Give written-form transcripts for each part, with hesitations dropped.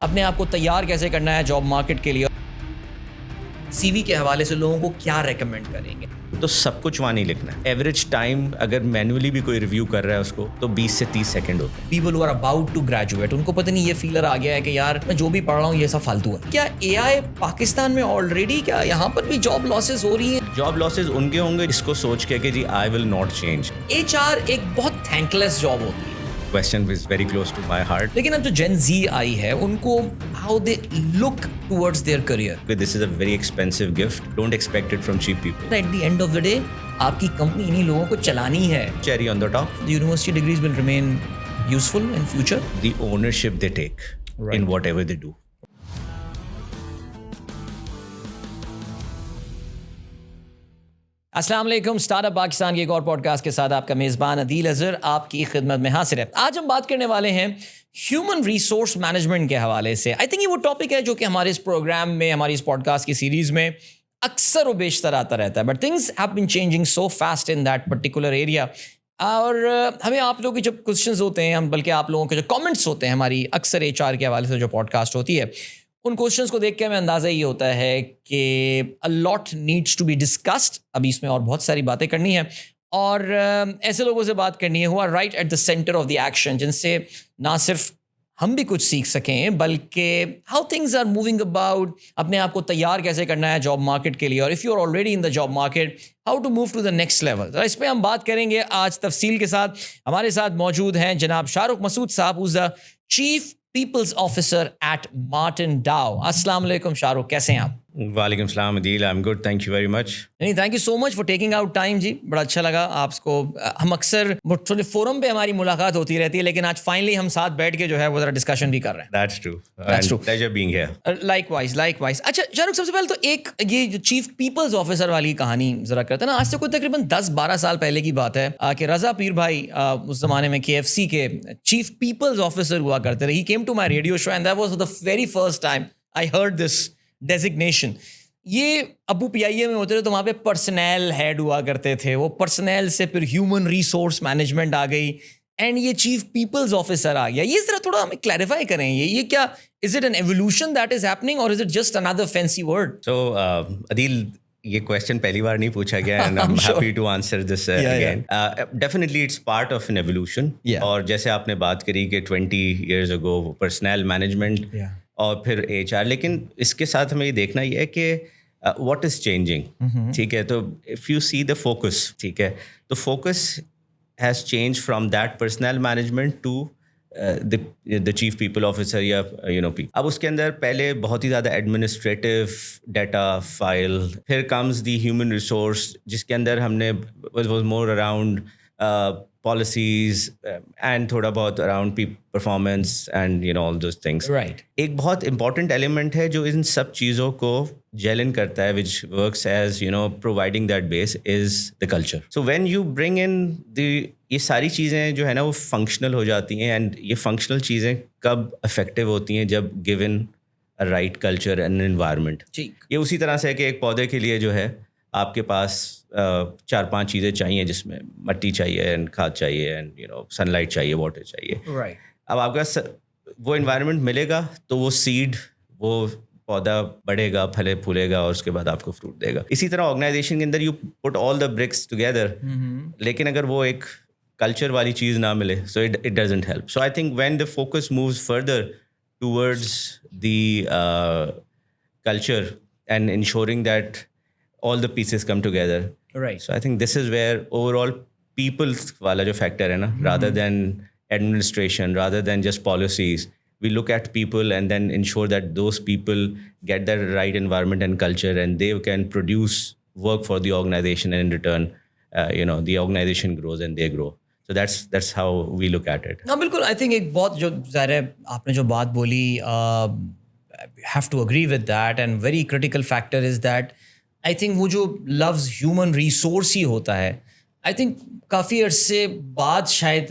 اپنے آپ کو تیار کیسے کرنا ہے جاب مارکیٹ کے لیے، سی وی کے حوالے سے لوگوں کو کیا ریکمینڈ کریں گے؟ تو سب کچھ وہاں نہیں لکھنا ہے. ایوریج ٹائم اگر مینولی بھی کوئی ریویو کر رہا ہے اس کو تو 20 سے 30 سیکنڈ ہوتے ہیں. People who are about to graduate, ان کو پتہ نہیں یہ فیلر آ گیا ہے کہ یار میں جو بھی پڑھ رہا ہوں یہ سب فالتو ہے. کیا اے آئی پاکستان میں آلریڈی کیا یہاں پر بھی جاب لاسز ہو رہی ہیں؟ جاب لاسز ان کے ہوں گے اس کو سوچ کے کہ جی I will not change. H R ایک بہت تھینک لیس جاب ہوتی ہے، Question is very close to my heart. لیکن اب جو جین زی آئی ہے ان کو how they look towards their career. This is a very expensive gift. Don't expect it from cheap people. At the end of the day آپ کی company انہیں لوگوں کو چلانی ہے. Cherry on the top, university degrees will remain useful in future. the ownership they take in whatever they do. السلام علیکم، start up Pakistan کے ایک اور پوڈ کاسٹ کے ساتھ آپ کا میزبان عدیل اظہر آپ کی خدمت میں حاضر ہے. آج ہم بات کرنے والے ہیں ہیومن ریسورس مینجمنٹ کے حوالے سے. آئی تھنک یہ وہ ٹاپک ہے جو کہ ہمارے اس پروگرام میں، ہماری اس پوڈ کاسٹ کی سیریز میں اکثر و بیشتر آتا رہتا ہے. But things have been changing so fast in that particular area. اور ہمیں آپ لوگوں کے جو کوشچنز ہوتے ہیں، ہم بلکہ آپ لوگوں کے جو کامنٹس ہوتے ہیں ہماری اکثر ایچ آر کے حوالے سے جو پوڈ کاسٹ ہوتی ہے، ان کوشچنس کو دیکھ کے ہمیں اندازہ یہ ہوتا ہے کہ a lot needs to be discussed. ابھی اس میں اور بہت ساری باتیں کرنی ہیں اور ایسے لوگوں سے بات کرنی ہے who are right at the center of the action، جن سے نہ صرف ہم بھی کچھ سیکھ سکیں بلکہ how things are moving about، اپنے آپ کو تیار کیسے کرنا ہے جاب مارکیٹ کے لیے، اور if you are already in the job market how to move to the next level. اس پہ ہم بات کریں گے آج تفصیل کے ساتھ. ہمارے ساتھ موجود ہیں جناب شاہ رخ مسعود صاحب، who's the chief people's officer at Martin Dow. السلام علیکم شاہ رخ، کیسے ہیں آپ؟ وعلیکم السلام Adeel, I am good, thank you very much. نہیں، thank you so much for taking out time جی، بڑا اچھا لگا آپ کو. ہم اکثر فورم پہ ہماری ملاقات ہوتی رہتی ہے لیکن آج فائنلی ہم ساتھ بیٹھ کے جو ہے وہ ذرا ڈسکشن بھی کر رہے ہیں. That's true. And pleasure being here. Like wise. اچھا شاہ رخ، سب سے پہلے تو ایک یہ جو چیف پیپلز آفیسر والی کہانی ذرا کرتے ہیں نا. آج سے کوئی تقریباً 10-12 سال پہلے کی بات ہے کہ رضا پیر بھائی اس زمانے میں KFC کے چیف پیپلز آفیسر ہوا کرتے رہے. He came to my radio show and that was the very first time I heard this designation. یہ ابو پی آئی اے میں ہوتے تھے تو وہاں پہ پرسنل ہیڈ ہوا کرتے تھے، وہ پرسنل سے پھر ہیومن ریسورس مینجمنٹ آ گئی اینڈ یہ چیف پیپلز آفیسر آ گیا. یہ ذرا تھوڑا ہمیں کلیریفائی کریں، یہ کیا is it an evolution that is happening اور is it just another fancy word? So, Adeel, یہ کویسچن پہلی بار نہیں پوچھا گیا and I'm happy to answer this again. Definitely it's part of an evolution. اور جیسے آپ نے بات کری کہ 20 years ago پرسنل مینجمنٹ اور پھر HR، لیکن اس کے ساتھ ہمیں یہ دیکھنا یہ ہے کہ what is changing. ٹھیک ہے، تو if you see the focus، ٹھیک ہے، تو focus has changed from that personnel management to the chief people officer یا اب اس کے اندر پہلے بہت ہی زیادہ ایڈمنسٹریٹیو ڈیٹا فائل، پھر کمز دی ہیومن ریسورس جس کے اندر ہم نے was more around policies and تھوڑا بہت around performance and all those things. Right. ایک بہت امپورٹنٹ ایلیمنٹ ہے جو ان سب چیزوں کو جیلن کرتا ہے which works as providing that base is the culture. So when you bring in یہ ساری چیزیں جو ہے نا وہ فنکشنل ہو جاتی ہیں، اینڈ یہ فنکشنل چیزیں کب افیکٹو ہوتی ہیں؟ جب given right culture and environment. یہ اسی طرح سے کہ ایک پودے کے لیے جو ہے آپ کے پاس 4-5 چیزیں چاہیے، جس میں مٹی چاہیے اینڈ کھاد چاہیے اینڈ سن لائٹ چاہیے، واٹر چاہیے. اب آپ کا وہ انوائرمنٹ ملے گا تو وہ سیڈ، وہ پودا بڑھے گا، پھلے پھولے گا اور اس کے بعد آپ کو فروٹ دے گا. اسی طرح آرگنائزیشن کے اندر you put all the bricks together, لیکن اگر وہ ایک کلچر والی چیز نہ ملے so it doesn't help. So I think when the focus moves further towards the culture and ensuring that all the pieces come together. Right. So I think this is where overall people wala jo factor hai na, rather than administration, rather than just policies, we look at people and then ensure that those people get the right environment and culture and they can produce work for the organization, and in return the organization grows and they grow. So that's how we look at it. No, بالکل. I think ایک بہت جو ظاہر ہے آپ نے جو بات بولی, have to agree with that, and very critical factor is that I think وہ جو لفظ ہیومن ریسورس ہی ہوتا ہے، آئی تھنک کافی عرصے بعد شاید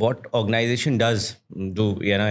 what organization does do, you know,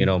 you know,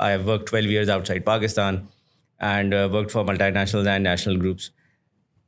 I have worked 12 years outside Pakistan and worked for multinational and national groups.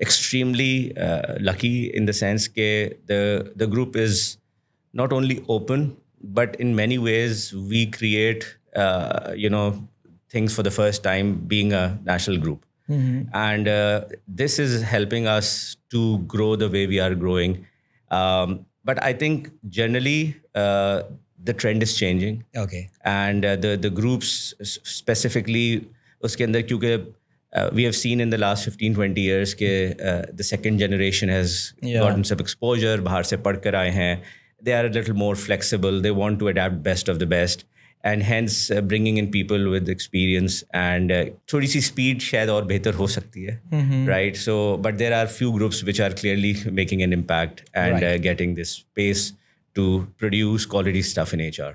extremely lucky in the sense that the group is not only open, but in many ways we create you know, things for the first time being a national group. And this is helping us to grow the way we are growing. But I think generally the trend is changing. Okay. And the groups specifically uske andar, kyunki we have seen in the last 15-20 years ke the second generation has gotten some exposure, bahar se padh kar aaye hain, they are a little more flexible, they want to adapt best of the best, and hence bringing in people with experience and thodi si speed shayad aur behtar ho sakti hai. Right. So but there are few groups which are clearly making an impact and getting this space to produce quality stuff in HR.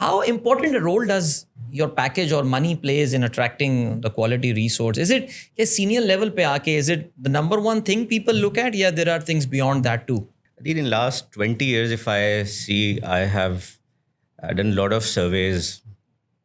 how important a role does your package or money plays in attracting the quality resource? Is it a senior level pe aake, is it the number one thing people look at? Yeah, there are things beyond that too. I think in last 20 years, if I see, I have done a lot of surveys,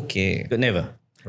Okay. Never.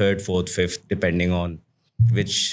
third, fourth, fifth, depending on which.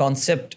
concept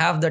have the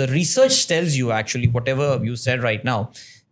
the research tells you actually whatever you said right now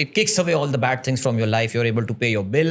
it kicks away all the bad things from your life. You're able to pay your bill,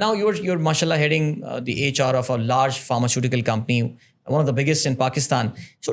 Now you're mashallah heading the HR of a large pharmaceutical company, one of the biggest in Pakistan. So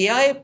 AI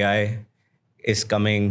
AI is coming,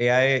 AI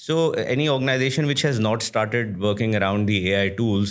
so any organization which has not started working around the AI tools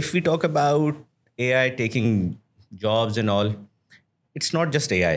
If we talk about AI taking jobs and all, it's not just AI.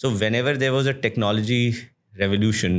so whenever there was a technology revolution,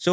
So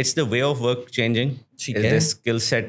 it's the way of work changing, the skill set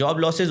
Job losses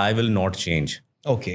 I will not change. Okay.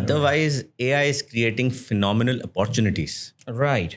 Otherwise AI is creating phenomenal opportunities. Right.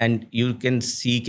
and you can see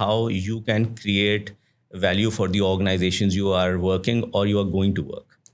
how you can create value for the organizations you are working or you are going to work.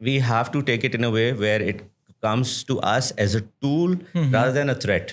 we have to take it in a way where it comes to us as a tool rather than a threat.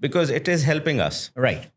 Because it is helping us. Right.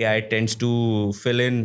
AI tends to fill in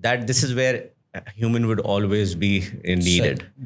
That this is where human would always be needed.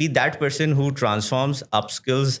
be that person who transforms, upskills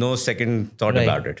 no second thought about it.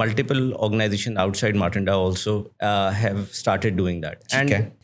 multiple organization outside Martinda also have started doing that. And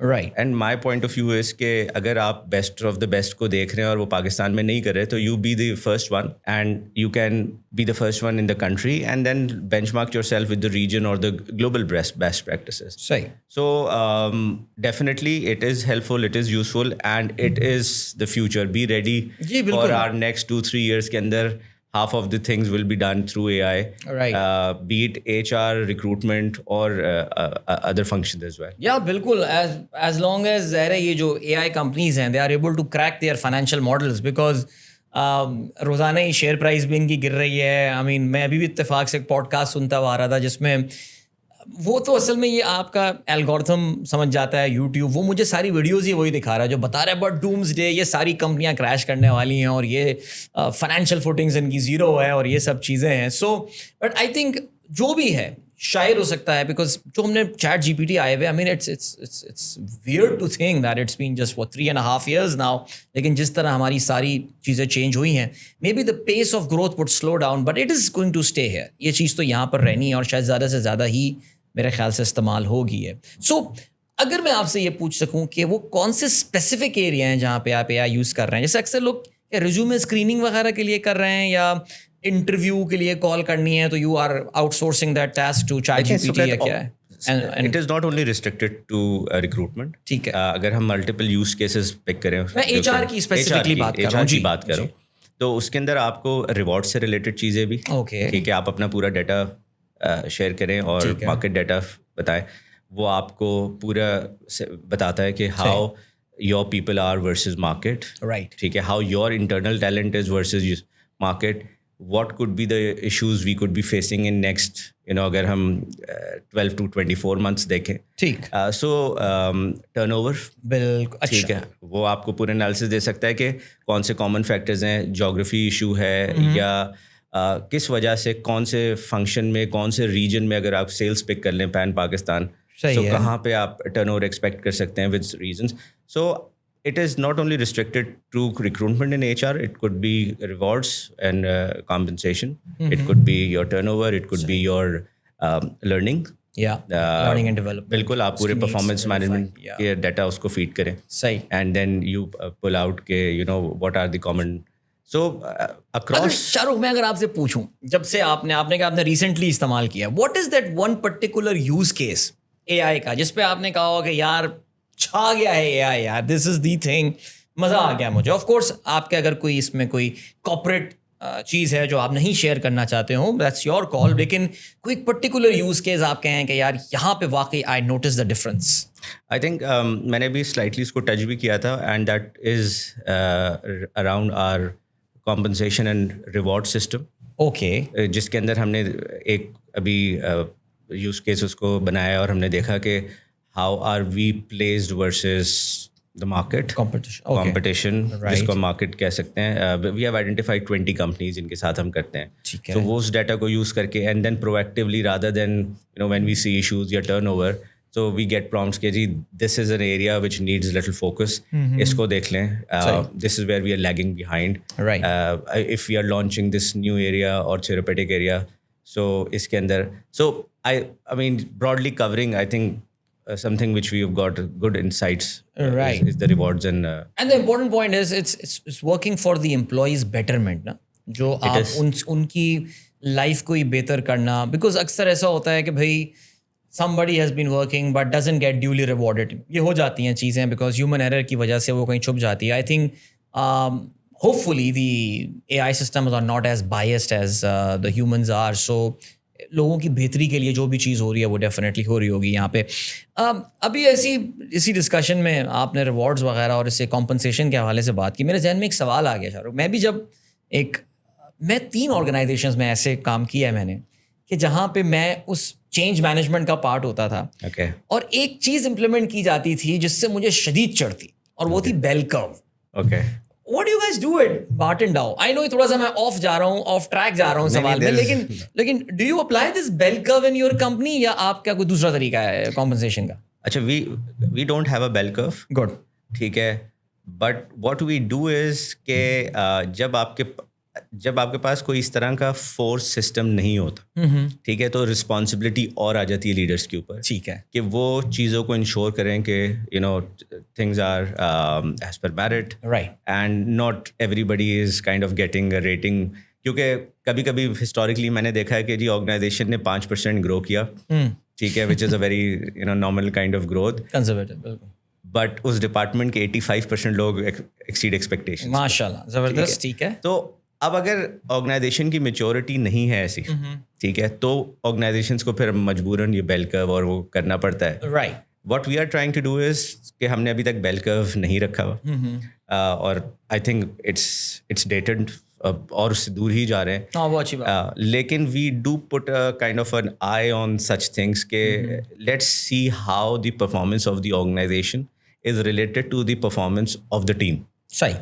Right. And my point of view is کہ اگر آپ best of the best کو دیکھ رہے ہیں اور وہ پاکستان میں نہیں کر رہے تو you be the first one and you can be the first one in the country and then benchmark yourself with the region اور دا گلوبل بیسٹ پریکٹسز. صحیح. So definitely it is helpful, it is useful and it is the future. Be ready جی for بالکل. our next 2-3 years کے اندر half of the things will be done through AI. Right. Be it HR, recruitment or other functions as well. Yeah, بالکل. As long as ظاہر ہے یہ جو AI companies ہیں they are able to crack their financial models because روزانہ ہی share price بھی ان کی گر رہی ہے. I mean میں ابھی بھی اتفاق سے ایک پوڈ کاسٹ سنتا ہوا آ رہا تھا جس میں وہ تو اصل میں یہ آپ کا الگورتھم سمجھ جاتا ہے یوٹیوب, وہ مجھے ساری ویڈیوز ہی وہی دکھا رہا ہے جو بتا رہا ہے بٹ ڈومز ڈے یہ ساری کمپنیاں کریش کرنے والی ہیں اور یہ فائنینشیل فوٹنگز ان کی زیرو ہے اور یہ سب چیزیں ہیں. سو بٹ آئی تھنک جو بھی ہے شاید ہو سکتا ہے بیکاز جو ہم نے چیٹ جی پی ٹی آئے ہوئے I mean it's weird to think that it's been just for 3.5 years now, لیکن جس طرح ہماری ساری چیزیں چینج ہوئی ہیں may be the pace of growth would slow down but it is going to stay here. یہ چیز تو یہاں پر رہنی ہے اور شاید زیادہ سے زیادہ ہی میرے خیال سے استعمال ہوگی ہے. سو اگر میں آپ سے یہ پوچھ سکوں کہ وہ کون سے اسپیسیفک ایریا ہیں جہاں پہ آپ AI یوز کر رہے ہیں, جیسے اکثر لوگ ریزیومے اسکریننگ وغیرہ کے لیے کر رہے ہیں یا انٹرویو کے لیے کال کرنی ہے تو you are outsourcing that task to chat G P T یا کیا ہے؟ It is not only restricted to recruitment. ٹھیک ہے. اگر ہم ملٹیپل یوز کیسز پک کریں, میں HR کی اسپیسیفکلی بات کر رہا ہوں. کی بات کروں تو اس کے اندر آپ کو ریوارڈ سے ریلیٹڈ چیزیں بھی, اوکے ٹھیک ہے, آپ اپنا پورا ڈیٹا شیئر کریں اور مارکیٹ ڈیٹا بتائیں, وہ آپ کو پورا بتاتا ہے کہ how your people are versus market, right, ٹھیک ہے, how your internal talent is versus market, what could be the issues we could be facing in next, اگر ہم 12 to 24 months دیکھیں. ٹھیک. سو ٹرن اوور, بالکل ٹھیک ہے, وہ آپ کو پورا انالیسس دے سکتا ہے کہ کون سے کامن فیکٹرز ہیں, جاگرفی ایشو ہے یا کس وجہ سے کون سے فنکشن میں کون سے ریجن میں اگر آپ سیلس پک کر لیں پین پاکستان تو کہاں پہ آپ ٹرن اوور ایکسپیکٹ کر سکتے ہیں with reasons. So it is not only restricted to recruitment in HR, it could be rewards and compensation. It could be your turnover, it could be your learning. Yeah, learning and development. بالکل, آپ پورے performance management کے data اس کو feed کریں. صحیح. And then you pull out کہ what are the common. So across. Shah Rukh, میں اگر آپ سے پوچھوں, جب سے آپ نے کہا آپ نے ریسنٹلی استعمال کیا, what is that one particular use case AI کا جس پہ آپ نے کہا ہو کہ یار چھا گیا ہے AI یار, دس از دی تھنگ, مزہ آ گیا مجھے. آف کورس آپ کے اگر کوئی اس میں کوئی کارپوریٹ چیز ہے جو آپ نہیں شیئر کرنا چاہتے ہو, دیٹس یور کال, لیکن کوئی پرٹیکولر یوز کیس آپ کہیں کہ یار یہاں پہ واقعی I notice the difference. I think میں نے بھی سلائٹلی اس کو ٹچ بھی کیا تھا and that is around our compensation and reward system. Okay. جس کے اندر ہم نے ایک ابھی یوز کیس اس کو بنایا اور ہم نے دیکھا کہ how are we placed versus the market competition, جس کو market کہہ سکتے ہیں. we have identified 20 companies جن کے ساتھ ہم کرتے ہیں. so وہ اس ڈیٹا کو یوز کر کے and then proactively rather than when we see issues یا turnover, so we get prompts کہ جی this is an area which needs little focus, اس کو دیکھ لیں, this is where we are lagging behind, if we are launching this new area or therapeutic area, so اس کے اندر, so I mean broadly covering, I think something which we have got good insights, right, is the rewards and the important point is it's working for the employees betterment نا, جو آپ ان کی life کو ہی بہتر کرنا, because اکثر ایسا ہوتا ہے کہ بھائی somebody has been working but doesn't get duly rewarded, یہ ہو جاتی ہیں چیزیں because human error کی وجہ سے وہ کہیں چھپ جاتی ہے. I think hopefully the AI systems are not as biased as the humans are, so لوگوں کی بہتری کے لیے جو بھی چیز ہو رہی ہے وہ ڈیفینیٹلی ہو رہی ہوگی یہاں پہ. ابھی اسی ڈسکشن میں آپ نے ریوارڈز وغیرہ اور اس سے کمپنسیشن کے حوالے سے بات کی, میرے ذہن میں ایک سوال آ گیا شاہ رخ. میں بھی جب میں 3 آرگنائزیشنز میں ایسے کام کیا ہے میں نے کہ جہاں پہ میں اس چینج مینجمنٹ کا پارٹ ہوتا تھا, اور ایک چیز امپلیمنٹ کی جاتی تھی جس سے مجھے شدید چڑھتی, اور وہ تھی بیل کرو. What do you guys do it? Martin Dow. I know تھوڑا سا میں آف جا رہا ہوں, آف ٹریک جا رہا ہوں سوال میں, لیکن do you apply this bell curve in your company یا آپ کا کوئی دوسرا طریقہ ہے compensation کا؟ اچھا, we don't have a bell curve. Good. ٹھیک ہے, but what we do is کہ جب آپ کے جب آپ کے پاس کوئی اس طرح کا فورس سسٹم نہیں ہوتا, ٹھیک ہے, تو رسپانسبلٹی اور آ جاتی ہے لیڈرس کے اوپر, ٹھیک ہے, کہ وہ چیزوں کو انشور کریں کہ things are as per merit, right, and not everybody is kind of getting rating. کیونکہ کبھی کبھی ہسٹوریکلی میں نے دیکھا ہے کہ جی آرگنائزیشن نے 5% گرو کیا, ٹھیک ہے, which is a very normal kind of growth, conservative, بالکل, بٹ اس ڈپارٹمنٹ کے 85% لوگ ایکسیڈ ایکسپیکٹیشن. ماشاء اللہ, زبردست, ٹھیک ہے. تو اب اگر آرگنائزیشن کی میچورٹی نہیں ہے ایسی, ٹھیک ہے, تو آرگنائزیشنس کو پھر مجبوراً یہ بیل کرو اور وہ کرنا پڑتا ہے. Right, what we are trying to do is کہ ہم نے ابھی تک بیل کرو نہیں رکھا ہوا, اور آئی تھنک اٹس ڈیٹڈ, اور اس سے دور ہی جا رہے ہیں. ہاں, وہ اچھی بات, لیکن we do put kind of an eye on such things کہ let's see how the performance of the organisation is related to the performance of the team. صحیح,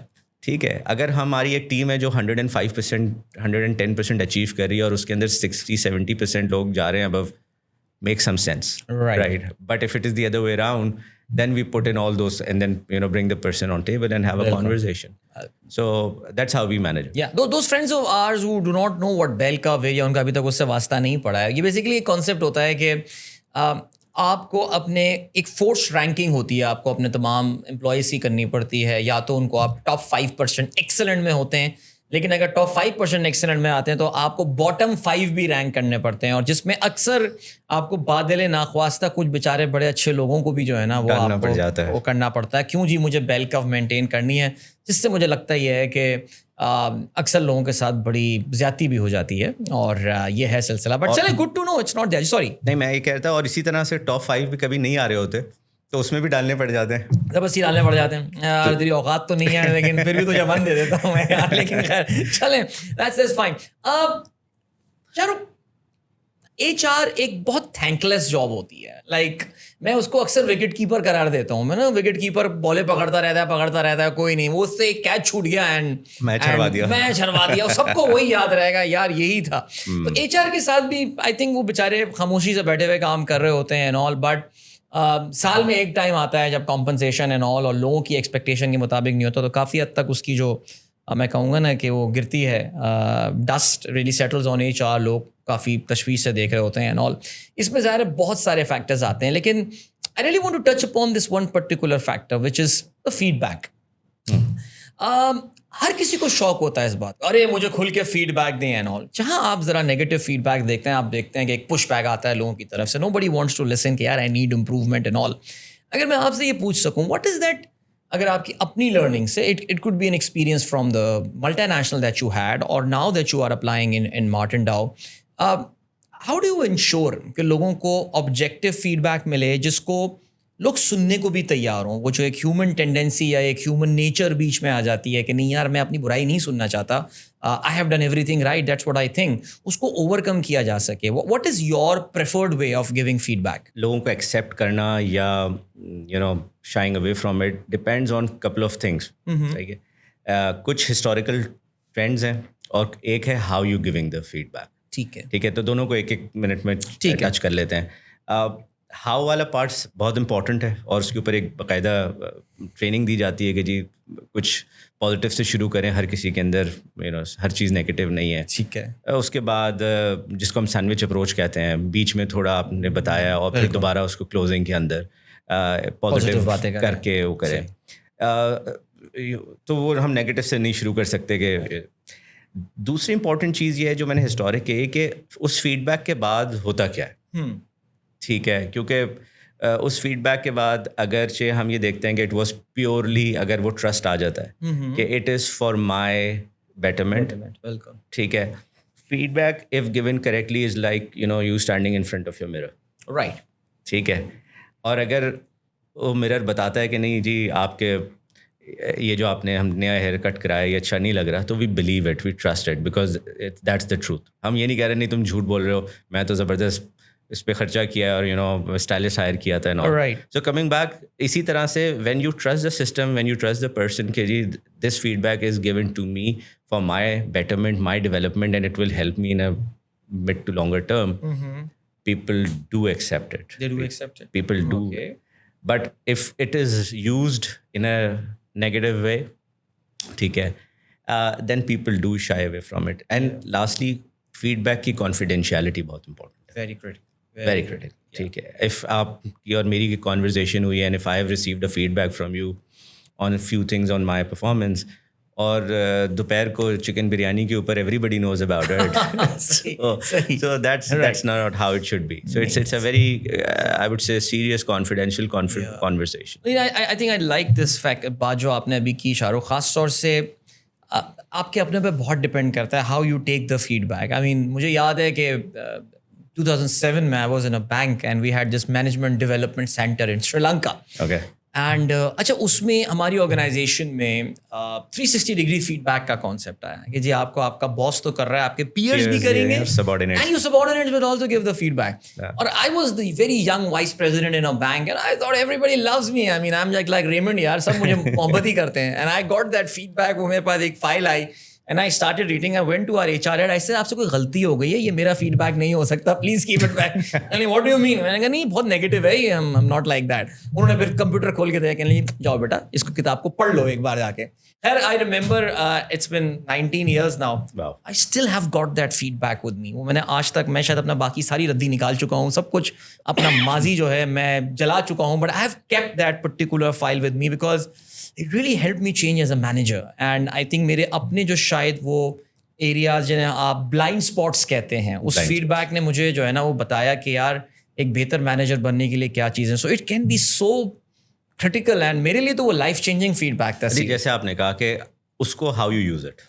ٹھیک ہے, اگر ہماری ایک ٹیم ہے جو 105%, 110% اچیو کر رہی ہے, اور اس کے اندر 60-70% لوگ جا رہے ہیں ابو, make some sense, right. But if it is the other way around, then we put in all those and then bring the person on table and have a conversation. So that's how we manage it. Yeah, those friends of ours who do not know what bell curve ہے یا ان کا ابھی تک اس سے واسطہ نہیں پڑا ہے, یہ بیسیکلی ایک کانسیپٹ ہوتا ہے کہ آپ کو اپنے ایک فورس رینکنگ ہوتی ہے, آپ کو اپنے تمام امپلائیز کی کرنی پڑتی ہے, یا تو ان کو آپ ٹاپ 5% ایکسلنٹ میں ہوتے ہیں, لیکن اگر ٹاپ 5% ایکسلنٹ میں آتے ہیں تو آپ کو باٹم 5 بھی رینک کرنے پڑتے ہیں, اور جس میں اکثر آپ کو بادل ناخواستہ کچھ بیچارے بڑے اچھے لوگوں کو بھی جو ہے نا وہ آپ کو وہ کرنا پڑتا ہے. کیوں جی, مجھے بیل کرو مینٹین کرنی ہے, جس سے مجھے لگتا یہ ہے کہ اکثر لوگوں کے ساتھ بڑی زیادتی بھی ہو جاتی ہے, اور یہ ہے سلسلہ. بٹ چلے, good to know, it's not there, sorry. نہیں, میں یہ کہتا ہوں, اور اسی طرح سے ٹاپ 5 بھی کبھی نہیں آ رہے ہوتے تو اس میں بھی ڈالنے پڑ جاتے ہیں, زبردستی ڈالنے پڑ جاتے ہیں. یار تیری اوقات تو نہیں ہے, لیکن پھر بھی تجھے من دے دیتا ہوں میں یار. لیکن خیر چلیں, دیٹس فائن. اب چلو, HR ایک بہت تھینک لیس جاب ہوتی ہے. لائک میں اس کو اکثر وکٹ کیپر قرار دیتا ہوں. میں نا وکٹ کیپر بالیں پکڑتا رہتا ہے, کوئی نہیں, وہ اس سے ایک کیچ چھوٹ گیا اینڈ میں چھڑوا دیا, سب کو وہی یاد رہے گا یار یہی تھا. تو HR کے ساتھ بھی آئی تھنک وہ بیچارے خاموشی سے بیٹھے ہوئے کام کر رہے ہوتے ہیں اینڈ آل, بٹ سال میں ایک ٹائم آتا ہے جب کمپنسیشن اینڈ آل اور لوگوں کی ایکسپیکٹیشن کے مطابق نہیں ہوتا, تو کافی حد تک اس کی جو میں کہوں گا نا کہ وہ گرتی ہے, ڈسٹ ریلی سیٹلز آن HR. لوگ کافی تشویش سے دیکھ رہے ہوتے ہیں اینڈ آل. اس میں ظاہر ہے بہت سارے فیکٹرز آتے ہیں, لیکن I really want to touch upon this one particular factor which is the feedback. ہر کسی کو شوق ہوتا ہے اس بات, ارے مجھے کھل کے فیڈ بیک دیں اینڈ آل. جہاں آپ ذرا نیگیٹو فیڈ بیک دیکھتے ہیں, آپ دیکھتے ہیں کہ ایک پش بیک آتا ہے لوگوں کی طرف سے, نو بڈی وانٹس ٹو لسن کہ یار I need improvement and all. اگر میں آپ سے یہ پوچھ سکوں, واٹ از دیٹ, اگر آپ کی اپنی لرننگ سے, it could be an experience from the multinational that you had اور now that you are applying in Martin Dow, how do you ensure کہ لوگوں کو آبجیکٹیو فیڈ بیک ملے جس کو لوگ سننے کو بھی تیار ہوں؟ وہ جو ایک ہیومن ٹینڈنسی یا ایک ہیومن نیچر بیچ میں آ جاتی ہے کہ نہیں یار میں اپنی برائی نہیں سننا چاہتا, I have done everything right, that's what I think, اس کو اوور کم کیا جا سکے. What is your preferred way of giving feedback? لوگوں کو ایکسیپٹ کرنا یا shying away from it depends on couple of things. ٹھیک ہے, کچھ ہسٹوریکل ٹرینڈز ہیں اور ایک ہے how you giving the feedback. ٹھیک ہے, تو دونوں کو ایک منٹ میں ٹچ کر لیتے ہیں. ہاؤ والا پارٹس بہت امپورٹنٹ ہے, اور اس کے اوپر ایک باقاعدہ ٹریننگ دی جاتی ہے کہ جی کچھ پازیٹیو سے شروع کریں, ہر کسی کے اندر ہر چیز نیگیٹو نہیں ہے. ٹھیک ہے, اس کے بعد جس کو ہم سینڈوچ اپروچ کہتے ہیں, بیچ میں تھوڑا آپ نے بتایا اور پھر دوبارہ اس کو کلوزنگ کے اندر پازیٹیو باتیں کر کے وہ کریں. تو وہ ہم نیگیٹو سے نہیں شروع کر سکتے. کہ دوسری امپورٹنٹ چیز یہ ہے جو میں نے ہسٹورک کی کہ اس فیڈ بیک کے بعد ہوتا کیا ہے. ٹھیک ہے, کیونکہ اس فیڈ بیک کے بعد اگرچہ ہم یہ دیکھتے ہیں کہ اٹ واز پیورلی, اگر وہ ٹرسٹ آ جاتا ہے کہ it is for my betterment. ٹھیک ہے, feedback if given correctly is like you standing in front of your mirror. Right. ٹھیک ہے, اور اگر وہ مرر بتاتا ہے کہ نہیں جی آپ کے یہ جو آپ نے ہم نیا ہیئر کٹ کرایا یہ اچھا نہیں لگ رہا, تو we believe it, we trust it, because that's the truth. ہم یہ نہیں کہہ رہے نہیں تم جھوٹ بول رہے ہو, میں تو زبردست اس پہ خرچہ کیا اور اسٹائلش ہائر کیا تھا. سو کمنگ بیک, اسی طرح سے when you trust the system, when you trust the person کہ جی this feedback is given to me for my betterment, my development, and it will help me in a mid to longer term, people do accept it. People do. But if it is used in a negative way, ٹھیک ہے, then people do shy away from it. And lastly, feedback کی confidentiality بہت important ہے. Very critical. Very critical. ٹھیک ہے. If آپ کی اور میری conversation ہوئی and if I have received a feedback from you on a few things on my performance, اور دوپہر کو چکن بریانی کے اوپر everybody knows about it. So that's not how it should be. So it's a very I would say serious confidential conversation. I think I like this fact, بات جو آپ نے ابھی کی شاہ رخ, خاص طور سے آپ کے اپنے پہ بہت ڈپینڈ کرتا ہے how you take the feedback. I mean مجھے یاد ہے کہ 2007 میں I was in a bank and we had this management development centre in Sri Lanka. Okay. And اچھا اس میں ہماری آرگنائزیشن میں 360 ڈگری فیڈ بیک کا کانسیپٹ آیا کہ جی آپ کو آپ کا باس تو کر رہا ہے, آپ کے پیئرز بھی کریں گے, and your subordinates will also give the feedback. اور I was the very young vice president in a bank and I thought everybody loves me. I mean I am like Raymond, یار سب مجھے محبت ہی کرتے ہیں. And I got that feedback. وہ میرے پاس ایک file I and I started reading. I went to our HR head. I said, آپ سے کوئی غلطی ہو گئی ہے, یہ میرا فیڈ بیک نہیں ہو سکتا, please keep it back. What do you mean? میں نے کہا نہیں بہت نیگیٹو ہے یہ, I'm not like that. انہوں نے پھر کمپیوٹر کھول کے دیا, کہنے لگے جاؤ بیٹا اس کو کتاب کو پڑھ لو ایک بار جا کے. خیر I remember it's been 19 years now. Wow. I still have got that feedback with me. وہ میں نے آج تک, میں شاید اپنا باقی ساری ردی نکال چکا ہوں, سب کچھ اپنا ماضی جو ہے میں جلا چکا ہوں, but I have kept that particular file with me because it really helped me change as a manager. And I think میرے اپنے جو شاید وہ ایریاز جنہیں آپ بلائنڈ اسپاٹس کہتے ہیں, اس فیڈ بیک نے مجھے جو ہے نا وہ بتایا کہ یار ایک بہتر مینیجر بننے کے لیے کیا چیزیں. So it can be so critical and میرے لیے تو وہ لائف چینجنگ فیڈ بیک تھا. جیسے آپ نے کہا کہ اس کو ہاؤ یو یوز اٹ.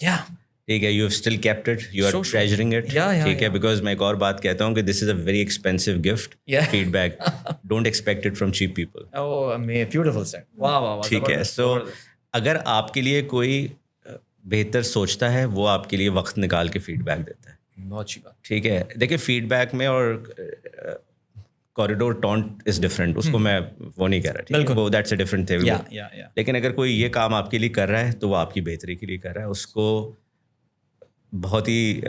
ٹھیک ہے, you have still kept it, you are triggering it. ٹھیک ہے, بیکاز میں ایک اور بات کہتا ہوں کہ this is a very expensive gift, feedback. Don't expect it from cheap people. Beautiful sir, واہ واہ. ٹھیک ہے, سو اگر آپ کے لیے کوئی بہتر سوچتا ہے وہ آپ کے لیے وقت نکال کے فیڈ بیک دیتا ہے. بہت اچھی بات. ٹھیک ہے, دیکھیے فیڈ بیک میں اور کوریڈور ٹونٹ از ڈفرینٹ, اس کو میں وہ نہیں کہہ رہا. ٹھیک ہے, وہ دیٹس اے ڈفرینٹ تھنگ. لیکن اگر کوئی یہ کام آپ کے لیے کر رہا ہے تو وہ آپ کی بہتری کے لیے کر رہا ہے. اس کو بہت ہی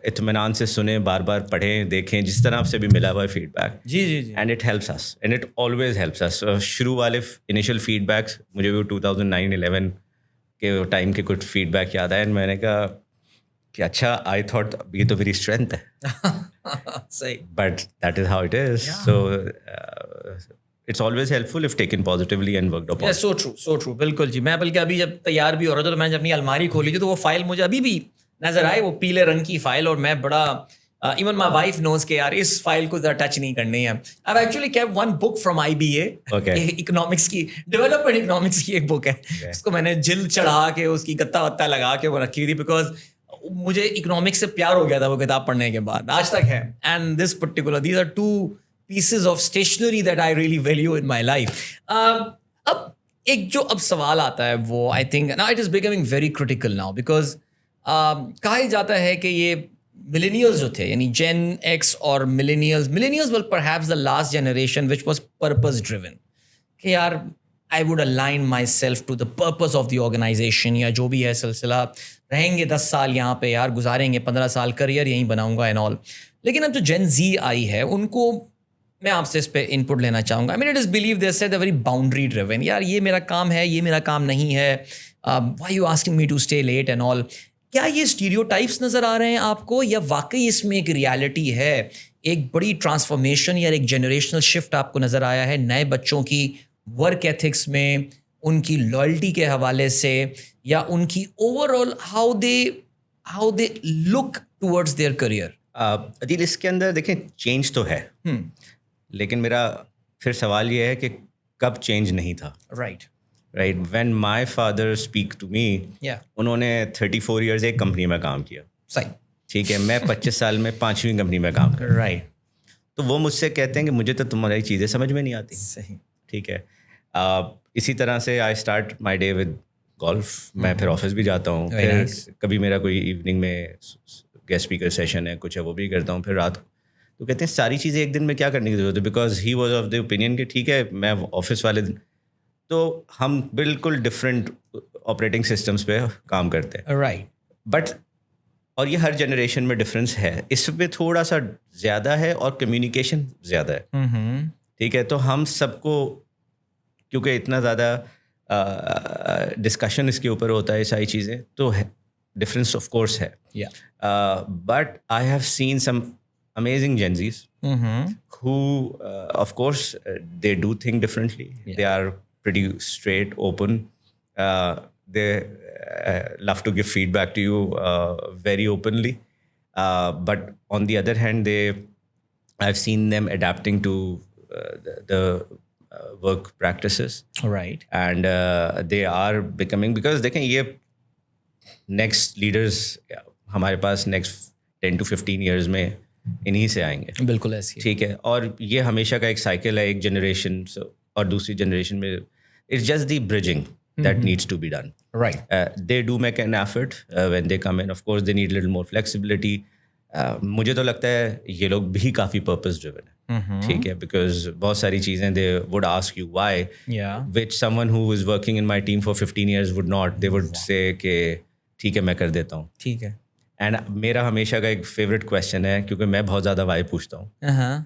اطمینان سے سنیں, بار بار پڑھیں, دیکھیں, جس طرح آپ سے بھی ملا ہوا ہے فیڈ بیک. جی. And it helps us, and it always helps us. شروع والے انیشیل فیڈ بیکس مجھے بھی 2009-11 کے ٹائم کے کچھ فیڈ بیک یاد آئے, میں نے کہا کہ اچھا, آئی تھاٹ یہ تو میری اسٹرینتھ ہے. صحیح, but that is how it is. So it's always helpful if taken positively and worked upon. So true. بالکل جی. میں بلکہ ابھی جب تیار بھی ہو رہا تھا تو میں نے اپنی الماری کھولی تھی تو وہ فائل مجھے ابھی بھی نظر آئی, وہ پیلے رنگ کی فائل, اور میں بڑا ایون مائی وائف نوز کہ یار اس فائل کو ذرا ٹچ نہیں کرنی ہے. I actually keep one book from IBA, economics کی, ڈیولپمنٹ اکنامکس کی ایک بک ہے. اس کو میں نے جلد چڑھا کے اس کی گتا وتا لگا کے وہ رکھی تھی, بیکاز مجھے اکنامکس سے پیار ہو گیا تھا وہ کتاب پڑھنے کے بعد, آج تک ہے. And this particular, these are 2 pieces of stationery that I really value in my life. اب ایک جو اب سوال آتا ہے وہ I think now it is becoming very critical now because کہا جاتا ہے کہ یہ ملینیلز جو تھے, یعنی جین ایکس اور ملینیلز were perhaps the last generation which was purpose driven, کہ یار I would align myself to the purpose of the organization, یا جو بھی ہے سلسلہ, رہیں گے 10 سال یہاں پہ یار, گزاریں گے 15 سال کریئر یہیں بناؤں گا and all. لیکن اب جو جین زی آئی ہے ان کو میں آپ سے اس پہ ان پٹ لینا چاہوں گا. I mean it is believed they said they're very boundary driven, یار یہ میرا کام ہے, یہ میرا کام نہیں ہے, why you asking me to stay late and all. کیا یہ اسٹیریوٹائپس نظر آ رہے ہیں آپ کو, یا واقعی اس میں ایک ریالٹی ہے, ایک بڑی ٹرانسفارمیشن یا ایک جنریشنل شفٹ آپ کو نظر آیا ہے نئے بچوں کی ورک ایتھکس میں, ان کی لائلٹی کے حوالے سے, یا ان کی overall how they look towards their career? Adeel, اس کے اندر دیکھیں چینج تو ہے, لیکن میرا پھر سوال یہ ہے کہ کب چینج نہیں تھا. Right. When my father speak to me, انہوں نے 34 ایئرز ایک کمپنی میں کام کیا. صحیح. ٹھیک ہے, میں 25 سال میں 5ویں کمپنی میں کام کر. رائٹ. تو وہ مجھ سے کہتے ہیں کہ مجھے تو تمہاری چیزیں سمجھ میں نہیں آتی. صحیح. ٹھیک ہے, اسی طرح سے I start my day with golf. میں پھر آفس بھی جاتا ہوں, پھر کبھی میرا کوئی ایوننگ میں گیسٹ اسپیکر سیشن ہے, کچھ ہے, وہ بھی کرتا ہوں. پھر رات کو تو کہتے ہیں ساری چیزیں ایک دن میں کیا کرنے کی ضرورت ہے, because he was of the opinion کہ ٹھیک ہے میں آفس والے دن, تو ہم بالکل ڈفرینٹ آپریٹنگ سسٹمس پہ کام کرتے ہیں. رائٹ. بٹ اور یہ ہر جنریشن میں ڈفرینس ہے, اس پہ تھوڑا سا زیادہ ہے اور کمیونیکیشن زیادہ ہے. ٹھیک ہے, تو ہم سب کو کیونکہ اتنا زیادہ ڈسکشن اس کے اوپر ہوتا ہے ساری چیزیں, تو ڈفرینس آف کورس ہے. But I have seen some amazing Gen Zs who, of course, they do think differently. Yeah. They are pretty straight, open. They love to give feedback to you very openly. But on the other hand, I've seen them adapting to the work practices. Right. And they are becoming, because they can, next leaders, ہمارے پاس next 10 to 15 years میں انہیں سے آئیں گے. بالکل ایسی, ٹھیک ہے. اور یہ ہمیشہ کا ایک سائیکل ہے, ایک جنریشن اور دوسری جنریشن میں. It's just the bridging that needs to be done. Right. They do make an effort when they come in. Of course they need little more flexibility. مجھے تو لگتا ہے یہ لوگ بھی کافی پرپز ڈریون ہیں. ٹھیک ہے. بیکاز بہت ساری چیزیں they would ask you why, which someone who is working in my team for 15 years would not. They would say کہ ٹھیک ہے میں کر دیتا ہوں. ٹھیک ہے. اینڈ میرا ہمیشہ کا ایک فیوریٹ کویشچن ہے, کیونکہ میں بہت زیادہ وائی پوچھتا ہوں,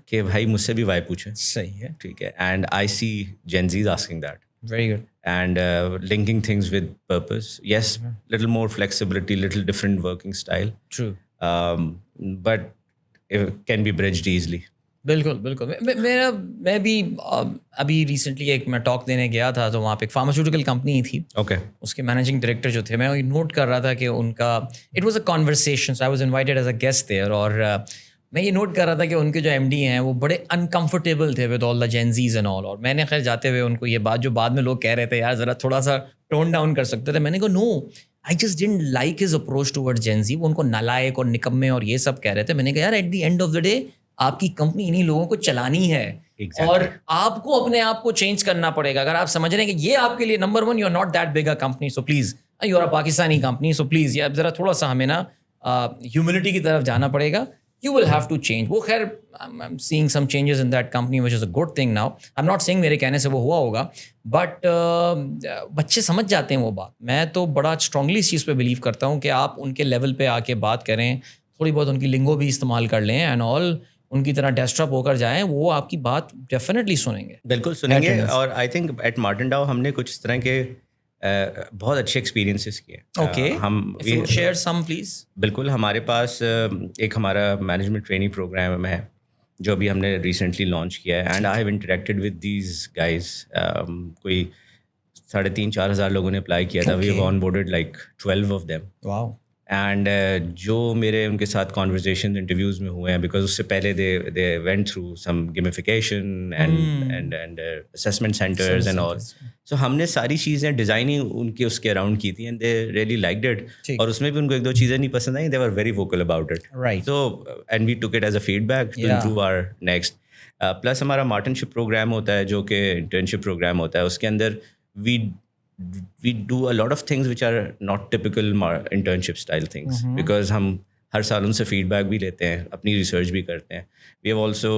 کہ بھائی مجھ سے بھی وائی پوچھیں. صحیح ہے. ٹھیک ہے. And I see Gen Zs asking that. Very good. And linking things with purpose. Yes, little more flexibility, little different working style. True. But it can be bridged easily. بالکل بالکل. میں بھی ابھی ریسنٹلی ایک میں ٹاک دینے گیا تھا, تو وہاں پہ ایک فارماسیوٹیکل کمپنی تھی. اوکے. اس کے مینیجنگ ڈائریکٹر جو تھے, میں نوٹ کر رہا تھا کہ ان کا it was a conversation. I was invited as a guest there, اور میں یہ نوٹ کر رہا تھا کہ ان کے جو ایم ڈی ہیں وہ بڑے انکمفرٹیبل تھے with all the Gen Zs and all. اور میں نے خیر جاتے ہوئے ان کو یہ بات جو بعد میں لوگ کہہ رہے تھے, یار ذرا تھوڑا سا ٹون ڈاؤن کر سکتے تھے. میں نے کہا no, I just didn't like his approach toward Gen Z. وہ ان کو نالائق اور نکمے اور یہ سب کہہ رہے تھے. میں نے کہا یار at the end of the day آپ کی کمپنی انہیں لوگوں کو چلانی ہے, اور آپ کو اپنے آپ کو چینج کرنا پڑے گا. اگر آپ سمجھ رہے ہیں کہ یہ آپ کے لیے number 1, you are not that big a company, so please you are a Pakistani company, so please یہ ذرا تھوڑا سا ہمیں نا ہیومنٹی کی طرف جانا پڑے گا. You will have to change. وہ خیر I am seeing some changes in that company which is a good thing now. I am not seeing میرے کہنے سے وہ ہوا ہوگا, بٹ بچے سمجھ جاتے ہیں وہ بات. میں تو بڑا اسٹرانگلی اس چیز پہ بلیو کرتا ہوں کہ آپ ان کے لیول پہ آ کے بات کریں, تھوڑی بہت ان کی لنگو بھی استعمال کر لیں, اینڈ آل ان کی طرح ڈیسکٹاپ ہو کر جائیں, وہ آپ کی بات ڈیفینیٹلی سنیں گے. بالکل سنیں گے. اور آئی تھنک ایٹ مارٹن ڈاؤ ہم نے کچھ اس طرح کے بہت اچھے ایکسپیرینسز کیے. اوکے, ہم شیئر سم پلیز. بالکل. ہمارے پاس ایک ہمارا مینجمنٹ ٹریننگ پروگرام ہے جو ابھی ہم نے ریسنٹلی لانچ کیا ہے, and I have interacted with these guys. کوئی 3,500-4 ہزار لوگوں نے اپلائی کیا تھا. We have onboarded like 12 of them. Wow. And جو میرے ان کے ساتھ کانورزیشن انٹرویوز میں ہوئے ہیں, بیکاز اس سے پہلے they went through some gamification and assessment centres and all. So ہم نے ساری چیزیں ڈیزائن ہی ان کے اس کے اراؤنڈ کی تھی, and they really liked it. اور اس میں بھی ان کو 1-2 چیزیں نہیں پسند آئیں, they were very vocal about it. So and we took it as a feedback to improve our next. Plus ہمارا مارٹنشپ پروگرام ہوتا ہے جو کہ انٹرنشپ پروگرام ہوتا ہے. اس کے اندر we do a lot of things which are not typical internship style things, because ہم ہر سال ان سے فیڈ بیک بھی لیتے ہیں, اپنی ریسرچ بھی کرتے ہیں. We have also,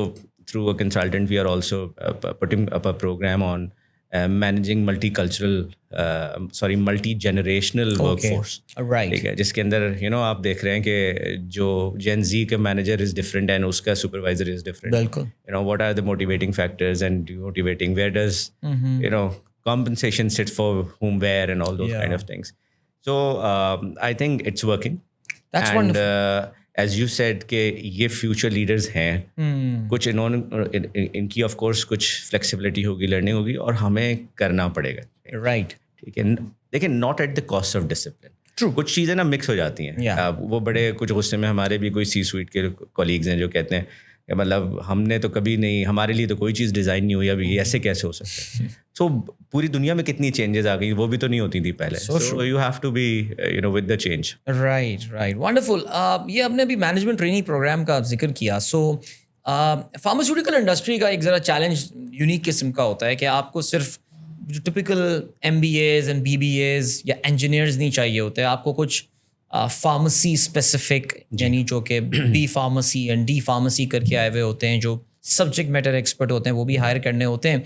through a consultant, we are also putting up a program on managing multi-generational workforce. Right. ٹھیک ہے, جس کے اندر آپ دیکھ رہے ہیں کہ جو Gen Z کا manager is different and اس کا supervisor is different. بالکل. What are the motivating factors and demotivating? Where does compensation sit for whom, where, and all those kind of things. So I think it's working. That's and wonderful. As you said کہ یہ future leaders ہیں, کچھ ان کی of course کچھ flexibility ہوگی, learning ہوگی, اور ہمیں کرنا پڑے گا. Right. ٹھیک ہے. لیکن not at the cost of discipline. True. کچھ چیزیں نا مکس ہو جاتی ہیں. وہ بڑے کچھ غصے میں ہمارے بھی کوئی سی سویٹ کے کولیگز ہیں جو کہتے ہیں کہ مطلب ہم نے تو کبھی نہیں, ہمارے لیے تو کوئی چیز ڈیزائن نہیں ہوئی, ابھی ایسے کیسے ہو سکتا ہے. سو پوری دنیا میں کتنی چینجز آ گئی, وہ بھی تو نہیں ہوتی تھی پہلے. So you have to be with the change. Right. Wonderful. یہ ہم نے ابھی مینجمنٹ ٹریننگ پروگرام کا ذکر کیا. سو فارماسیوٹیکل انڈسٹری کا ایک ذرا چیلنج یونیک قسم کا ہوتا ہے کہ آپ کو صرف جو ٹپیکل MBAs اینڈ BBAs یا انجینئرز نہیں چاہیے ہوتے, آپ کو کچھ فارمیسی اسپیسیفک, یعنی جو کہ B pharmacy and D pharmacy کر کے آئے ہوئے ہوتے ہیں, جو سبجیکٹ میٹر ایکسپرٹ ہوتے ہیں, وہ بھی ہائر کرنے ہوتے ہیں.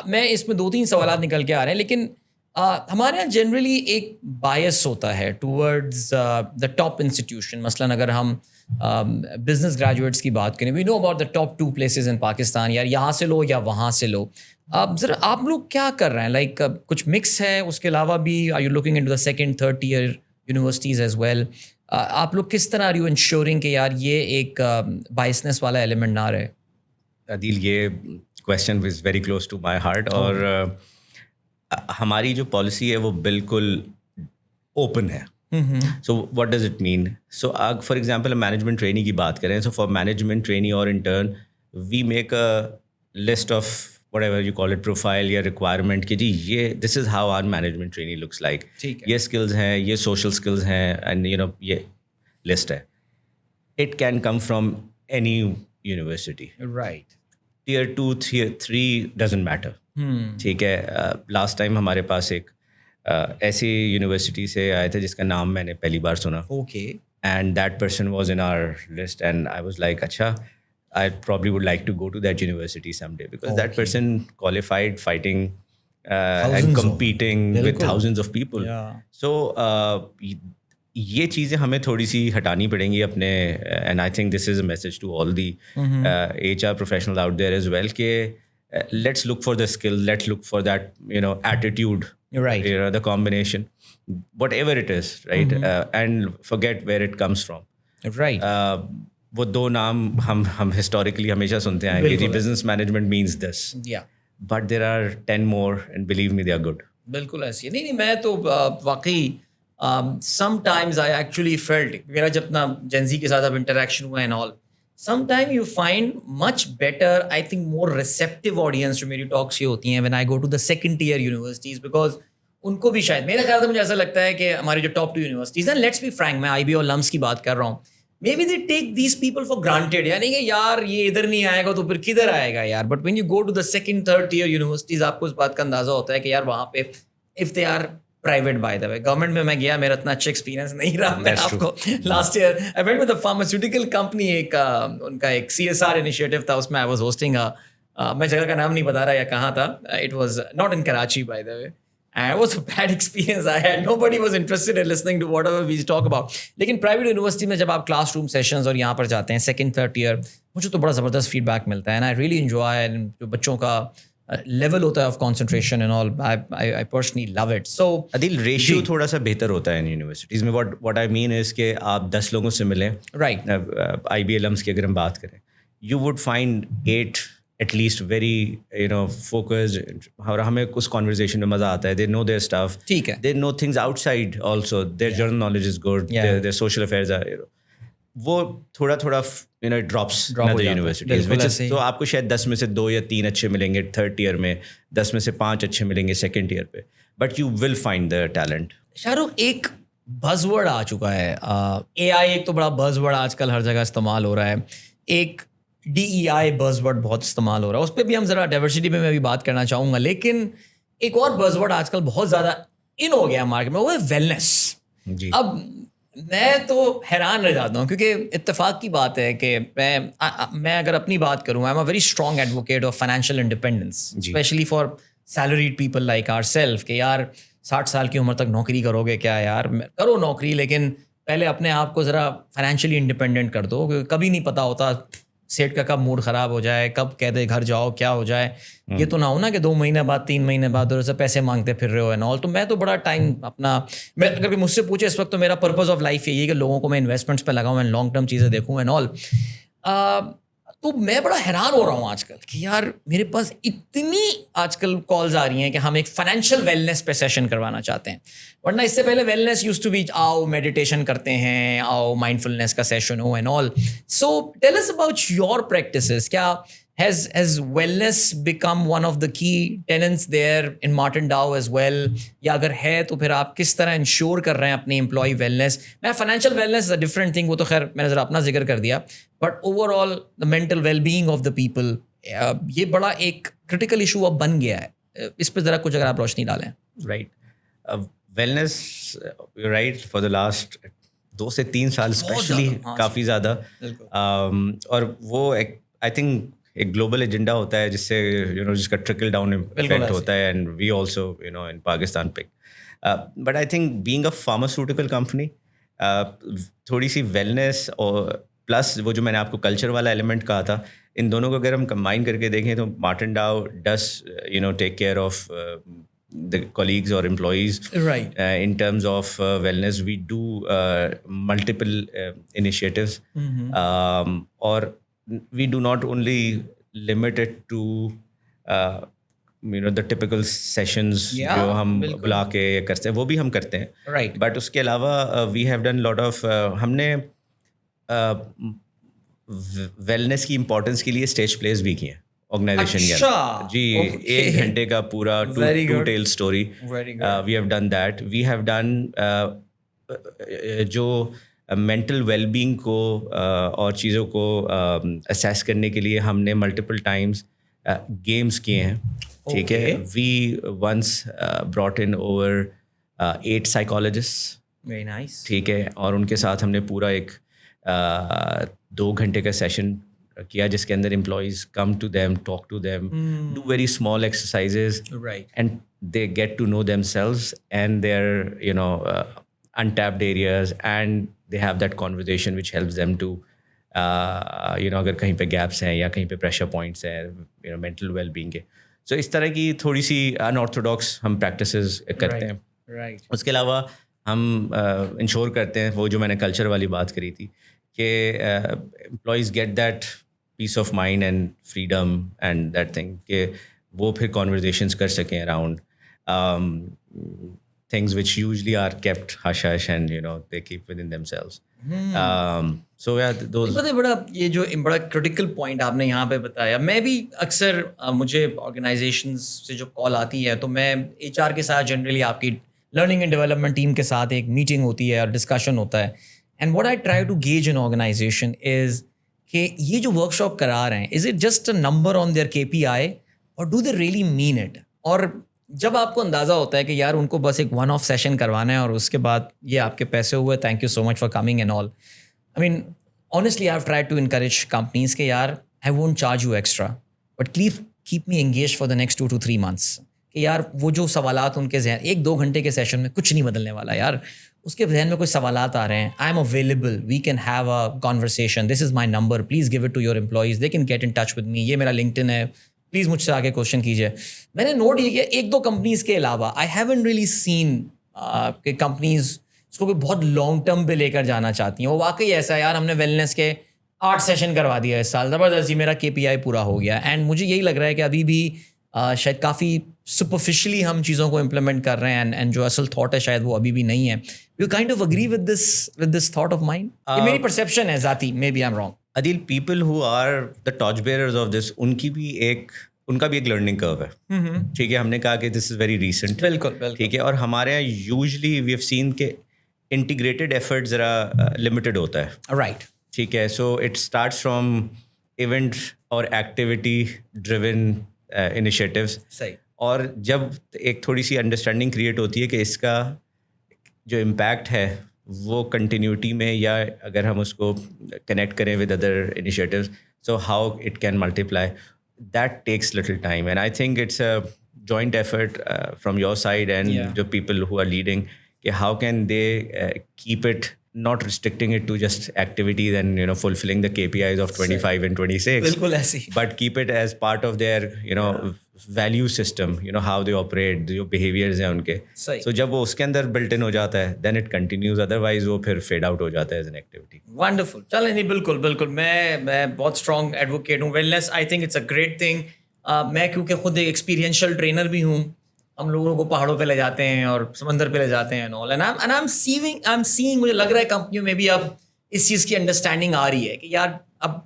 میں اس میں 2-3 سوالات نکل کے آ رہے ہیں, لیکن ہمارے یہاں جنرلی ایک بائس ہوتا ہے ٹورڈز دا ٹاپ انسٹیٹیوشن. مثلاً اگر ہم بزنس گریجویٹس کی بات کریں, we know about the top 2 places in Pakistan, یار یہاں سے لو یا وہاں سے لو. ذرا آپ لوگ کیا کر رہے ہیں, لائک کچھ مکس ہے, اس کے علاوہ بھی are you looking into the second third tier universities as well? آپ لوگ کس طرح آر یو انشورنگ کہ یار یہ ایک بائسنس والا ایلیمنٹ نہ رہے؟ عدیل, یہ question is very close to my heart. اور ہماری جو پالیسی ہے وہ بالکل اوپن ہے. So what does it mean? So for example ہم مینجمنٹ ٹرینی کی بات کریں, سو فار مینجمنٹ ٹرینی اور intern we make a list of whatever you call it profile یا ریکوائرمنٹ کہ جی یہ this is how our management trainee looks like. یہ اسکلز ہیں, یہ سوشل اسکلز ہیں, اینڈ یو نو یہ لسٹ ہے. It can come from any university, right. Tier 2 3 doesn't matter. ٹھیک ہے. لاسٹ ٹائم ہمارے پاس ایک ایسی یونیورسٹی سے آئے تھے جس کا نام میں نے پہلی بار سنا. Okay. And that person was in our list and I was like اچھا, I probably would like to go to that university someday because that person qualified fighting and competing with thousands of people. So یہ چیزیں ہمیں تھوڑی سی ہٹانی پڑیں گی اپنے, and I think this is a message to all the HR professionals out there as well کہ let's look for the skill, let's look for that, you know, attitude, right, you know, the combination, whatever it is, right, and forget where it comes from. Right. وہ 2 نام ہم historically ہمیشہ سنتے آئے کہ جی business management means this, but there are 10 more and believe me they are good. بالکل ایسی نہیں, میں تو واقعی sometimes I actually felt, میرا جب اپنا جنزی کے ساتھ اب انٹریکشن ہوا and all, some time you find much better, I think more receptive audience جو میری ٹاکس یہ ہوتی ہیں when I go to the second tier universities, because ان کو بھی شاید میرے خیال سے مجھے ایسا لگتا ہے کہ ہماری جو ٹاپ 2 یونیورسٹیز ہیں, لیٹس بی فرینک, میں آئی بی اور لمس کی بات کر رہا ہوں, maybe they take these people for granted, یعنی کہ یار یہ ادھر نہیں آئے گا تو پھر کدھر آئے گا یار. But when you go to the second third tier universities آپ کو اس بات کا اندازہ ہوتا ہے کہ یار وہاں پہ if they are private, by the way, government میں میں گیا, میرا اتنا اچھا ایکسپیرینس نہیں رہا. میں آپ کو last year I went with a pharmaceutical company, ایک ان کا ایک CSR انیشیٹو تھا, اس میں I was hosting میں جگہ کا نام نہیں بتا رہا یا کہاں تھا, it was not in Karachi by the way. And it was a bad experience I had. Nobody was interested in listening to whatever we talk about. لیکن پرائیویٹ یونیورسٹی میں جب آپ کلاس روم سیشنز اور یہاں پر جاتے ہیں second third year, مجھے تو بڑا زبردست فیڈ بیک ملتا ہے, اینڈ آئی ریئلی انجوائے جو بچوں کا لیول ہوتا ہے of concentration and all, I personally love it. So Adeel ratio تھوڑا سا بہتر ہوتا ہے ان یونیورسٹیز میں. واٹ آئی مین از کہ آپ 10 لوگوں سے ملیں, right, I B LUMS کی اگر ہم بات کریں, you would find 8 at least very, you know, focused, اور ہمیں اس conversation میں مزہ آتا ہے. They know their stuff. ٹھیک ہے. They know things outside also. Their general knowledge is good. Their social affairs are, you know, وہ تھوڑا you know, it drops in other universities. Which is, so آپ کو شاید 10 میں سے 2 یا 3 اچھے ملیں گے تھرڈ ایئر میں, 10 میں سے 5 اچھے ملیں گے سیکنڈ ایئر پہ, but you will find the talent. Shah Rukh, ایک بز ورڈ آ چکا ہے, AI ایک تو بڑا بز ورڈ آج کل ہر جگہ استعمال ہو رہا ہے, ایک DEI بز ورڈ بہت استعمال ہو رہا ہے, اس پہ بھی ہم ذرا ڈائیورسٹی پہ میں بھی بات کرنا چاہوں گا. لیکن ایک اور بز ورڈ آج کل بہت زیادہ ان ہو گیا مارکیٹ میں, وہ ہے ویلنس. اب میں تو حیران رہ جاتا ہوں, کیونکہ اتفاق کی بات ہے کہ میں اگر اپنی بات کروں, I am a very strong advocate of financial independence, especially for salaried people like our self, کہ یار 60 سال کی عمر تک نوکری کرو گے کیا یار, کرو نوکری, لیکن پہلے اپنے آپ کو ذرا فائنینشیلی انڈیپینڈنٹ کر دو, کیونکہ کبھی نہیں پتہ ہوتا سیٹ کا کب موڈ خراب ہو جائے, کب کہہ دے گھر جاؤ, کیا ہو جائے. یہ تو نہ ہو نا کہ 2 مہینے بعد 3 مہینے بعد سے پیسے مانگتے پھر رہے ہو اینڈ آل. تو میں تو بڑا ٹائم اپنا, میں اگر مجھ سے پوچھے اس وقت تو میرا پرپز آف لائف یہی ہے کہ لوگوں کو میں انویسٹمنٹس پہ لگاؤں اینڈ لانگ ٹرم چیزیں دیکھوں اینڈ آل. تو میں بڑا حیران ہو رہا ہوں آج کل کہ یار میرے پاس اتنی آج کل کالز آ رہی ہیں کہ ہم ایک فائنینشیل ویلنس پہ سیشن کروانا چاہتے ہیں, ورنہ اس سے پہلے ویلنس یوز ٹو بی آؤ میڈیٹیشن کرتے ہیں, آؤ مائنڈفلنس کا سیشن ہو and all. So tell us about your practices. کیا has wellness become one of the key tenets there in Martin Dow as well, یا اگر ہے تو پھر آپ کس طرح انشور کر رہے ہیں اپنی امپلائی ویلنس؟ میں financial wellness is a different thing, وہ تو خیر میں نے ذرا اپنا ذکر کر دیا, but overall the mental well being of the people, یہ بڑا ایک کرٹیکل ایشو اب بن گیا ہے. اس پہ ذرا کچھ اگر آپ روشنی ڈالیں. Right, wellness right for the last 2 سے 3 سال اسپیشلی کافی زیادہ, اور وہ آئی تھنک ایک گلوبل ایجنڈا ہوتا ہے جس سے جس کا ٹرکل ڈاؤن افیکٹ ہوتا ہے, and we also in Pakistan پک. But I think being a pharmaceutical company, تھوڑی سی ویلنس اور پلس وہ جو میں نے آپ کو کلچر والا ایلیمنٹ کہا تھا, ان دونوں کو اگر ہم کمبائن کر کے دیکھیں تو Martin Dow does take care of the colleagues or employees, right, in terms of wellness. We do multiple initiatives, or we do not only limit it to the typical sessions جو ہم بلا کے کرتے ہیں, وہ بھی ہم کرتے ہیں, right, but اس کے علاوہ we have done lot of ہم نے wellness کی امپورٹنس کے لیے اسٹیج پلیز بھی کیے ہیں آرگنائزیشن کے اندر. جی, 1 گھنٹے کا پورا to tell story we have done that. We have done جو مینٹل ویل بینگ کو اور چیزوں کو اسیس کرنے کے لیے ہم نے ملٹیپل ٹائمس گیمس کیے ہیں. ٹھیک ہے, we once brought in over 8 psychologists. Very nice. ٹھیک ہے, اور ان کے ساتھ ہم نے پورا ایک 2 گھنٹے کا سیشن کیا جس کے اندر employees come to them, talk to them, do very small exercises, and they get to know themselves and their untapped areas, and they have that conversation which helps them to اگر کہیں پہ gaps ہیں یا کہیں پہ pressure points ہیں mental well being کے. سو اس طرح کی تھوڑی سی انآرتھوڈاکس ہم پریکٹسز کرتے ہیں. اس کے علاوہ ہم انشور کرتے ہیں وہ جو میں نے کلچر والی بات کری تھی کہ employees get that peace of mind and freedom and that thing کہ وہ پھر کانورزیشنس کر سکیں around things which usually are kept hush hush and they keep within themselves. So yeah, those یہ جو بڑا کرٹیکل پوائنٹ آپ نے یہاں پہ بتایا. میں بھی اکثر مجھے آرگنائزیشنز سے جو کال آتی ہے تو میں HR کے ساتھ جنرلی آپ کی لرننگ اینڈ ڈیولپمنٹ ٹیم کے ساتھ ایک میٹنگ ہوتی ہے اور ڈسکشن ہوتا ہے. And what I try to gauge in organization is کہ یہ جو ورک شاپ کرا رہے ہیں is it just a number on their KPI اور do they really mean it. اور جب آپ کو اندازہ ہوتا ہے کہ یار ان کو بس ایک ون آف سیشن کروانا ہے اور اس کے بعد یہ آپ کے پیسے ہوئے, thank you so much for coming and all. I mean honestly I have try to encourage companies کہ یار I won't charge you extra but keep me engage for the next 2 to 3 months. کہ یار وہ جو سوالات ان کے ذہن 1-2 گھنٹے کے سیشن میں کچھ نہیں بدلنے والا یار, اس کے ذہن میں کوئی سوالات آ رہے ہیں, I am available, we can have a conversation, this is my number, please give it to your employees, they can get in touch with me, یہ میرا LinkedIn ہے, پلیز مجھ سے آگے کوشچن کیجیے. میں نے نوٹ یہ کیا 1-2 کمپنیز کے علاوہ آئی ہیونٹ ریئلی سین کہ کمپنیز اس کو بہت لانگ ٹرم پہ لے کر جانا چاہتی ہیں. وہ واقعی ایسا ہے یار, ہم نے ویلنس کے 8 سیشن کروا دیا اس سال, زبردست جی میرا KPI پورا ہو گیا. اینڈ مجھے یہی لگ رہا ہے کہ ابھی بھی شاید کافی سپرفیشلی ہم چیزوں کو امپلیمنٹ کر رہے ہیں اینڈ جو اصل تھاٹ ہے شاید وہ ابھی بھی نہیں ہے. You kind of agree with this thought of mind? یہ میری پرسیپشن ہے ذاتی, maybe I am wrong. Adeel, people who are the torch bearers of this, ان کا بھی ایک لرننگ کرو ہے. ٹھیک ہے, ہم نے کہا کہ دس از ویری ریسنٹ. بالکل ٹھیک ہے, اور ہمارے یہاں یوزلی وی ہیو سین کہ انٹیگریٹڈ ایفرٹ ذرا لمیٹڈ ہوتا ہے. رائٹ. ٹھیک ہے, so it starts from event اور ایکٹیویٹی ڈریون انیشیٹیوز. صحیح. اور جب ایک تھوڑی سی انڈرسٹینڈنگ کریٹ ہوتی ہے کہ اس کا جو امپیکٹ ہے وہ کنٹینیوٹی میں, یا اگر ہم اس کو کنیکٹ کریں with other initiatives, so how it can multiply, that takes little time. And I think it's a joint effort from your side and the people who are leading, how can they keep it, not restricting it to just activities and fulfilling the KPIs of 25 and 26, بالکل ایسی, but keep it as part of their value system, how they operate, جو behaviors ہیں ان کے. So جب وہ اس کے اندر built in ہو جاتا ہے then it continues, otherwise وہ پھر fade out ہو جاتا ہے as an activity. Wonderful. چلیں نہیں, بالکل میں بہت اسٹرانگ ایڈوکیٹ ہوں wellness. I think it's a great thing. میں کیونکہ خود ایک ایکسپیرینشیل ٹرینر بھی ہوں, ہم لوگوں کو پہاڑوں پہ لے جاتے ہیں اور سمندر پہ لے جاتے ہیں and I'm seeing مجھے لگ رہا ہے کمپنیوں میں بھی اب اس چیز کی انڈرسٹینڈنگ آ رہی ہے کہ یار اب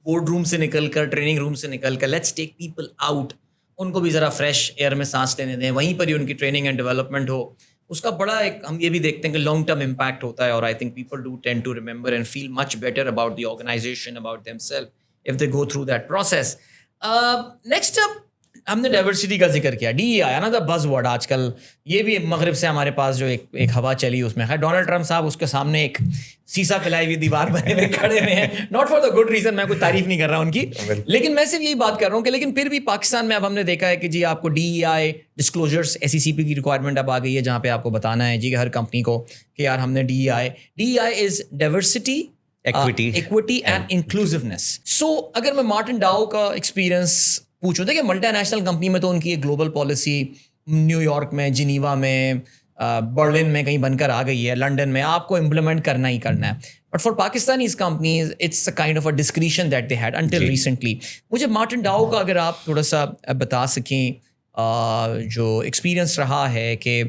بورڈ روم سے نکل کر, ٹریننگ روم سے نکل کر, لیٹس ٹیک پیپل آؤٹ, ان کو بھی ذرا فریش ایئر میں سانس لینے دیں, وہیں پر ہی ان کی ٹریننگ اینڈ ڈیولپمنٹ ہو. اس کا بڑا ایک ہم یہ بھی دیکھتے ہیں کہ لانگ ٹرم امپیکٹ ہوتا ہے, اور I think people do tend to remember and feel much better about the organization, about themself if they go through that process. Next up, ہم نے ڈائیورسٹی کا ذکر کیا, ڈی آیا نا دا بز ورڈ آج کل, یہ بھی مغرب سے ہمارے پاس جو ایک ہوا چلی اس میں. خیر ڈونلڈ ٹرمپ صاحب اس کے سامنے ایک سیسا پلائی ہوئی دیوار بنے ہوئے کھڑے ہوئے ہیں, not for the good reason, میں کوئی تعریف نہیں کر رہا ان کی, لیکن میں صرف یہی بات کر رہا ہوں کہ لیکن پھر بھی پاکستان میں اب ہم نے دیکھا ہے کہ جی آپ کو DEI ڈسکلوجرس SECP کی ریکوائرمنٹ اب آ گئی ہے, جہاں پہ آپ کو بتانا ہے جی کہ ہر کمپنی کو کہ یار ہم نے DEI is diversity, equity and inclusiveness. So اگر میں مارٹن ڈاؤ کا ایکسپیرینس پوچھوں, دیکھیں ملٹی نیشنل کمپنی میں تو ان کی ایک گلوبل پالیسی نیو یارک میں, جنیوا میں, برلن میں کہیں بن کر آ گئی ہے, لنڈن میں آپ کو امپلیمنٹ کرنا ہی کرنا ہے. But for Pakistanis companies it's a kind of a discretion that they had until recently. مجھے مارٹن ڈاؤ کا اگر آپ تھوڑا سا بتا سکیں جو ایکسپیرینس رہا ہے کہ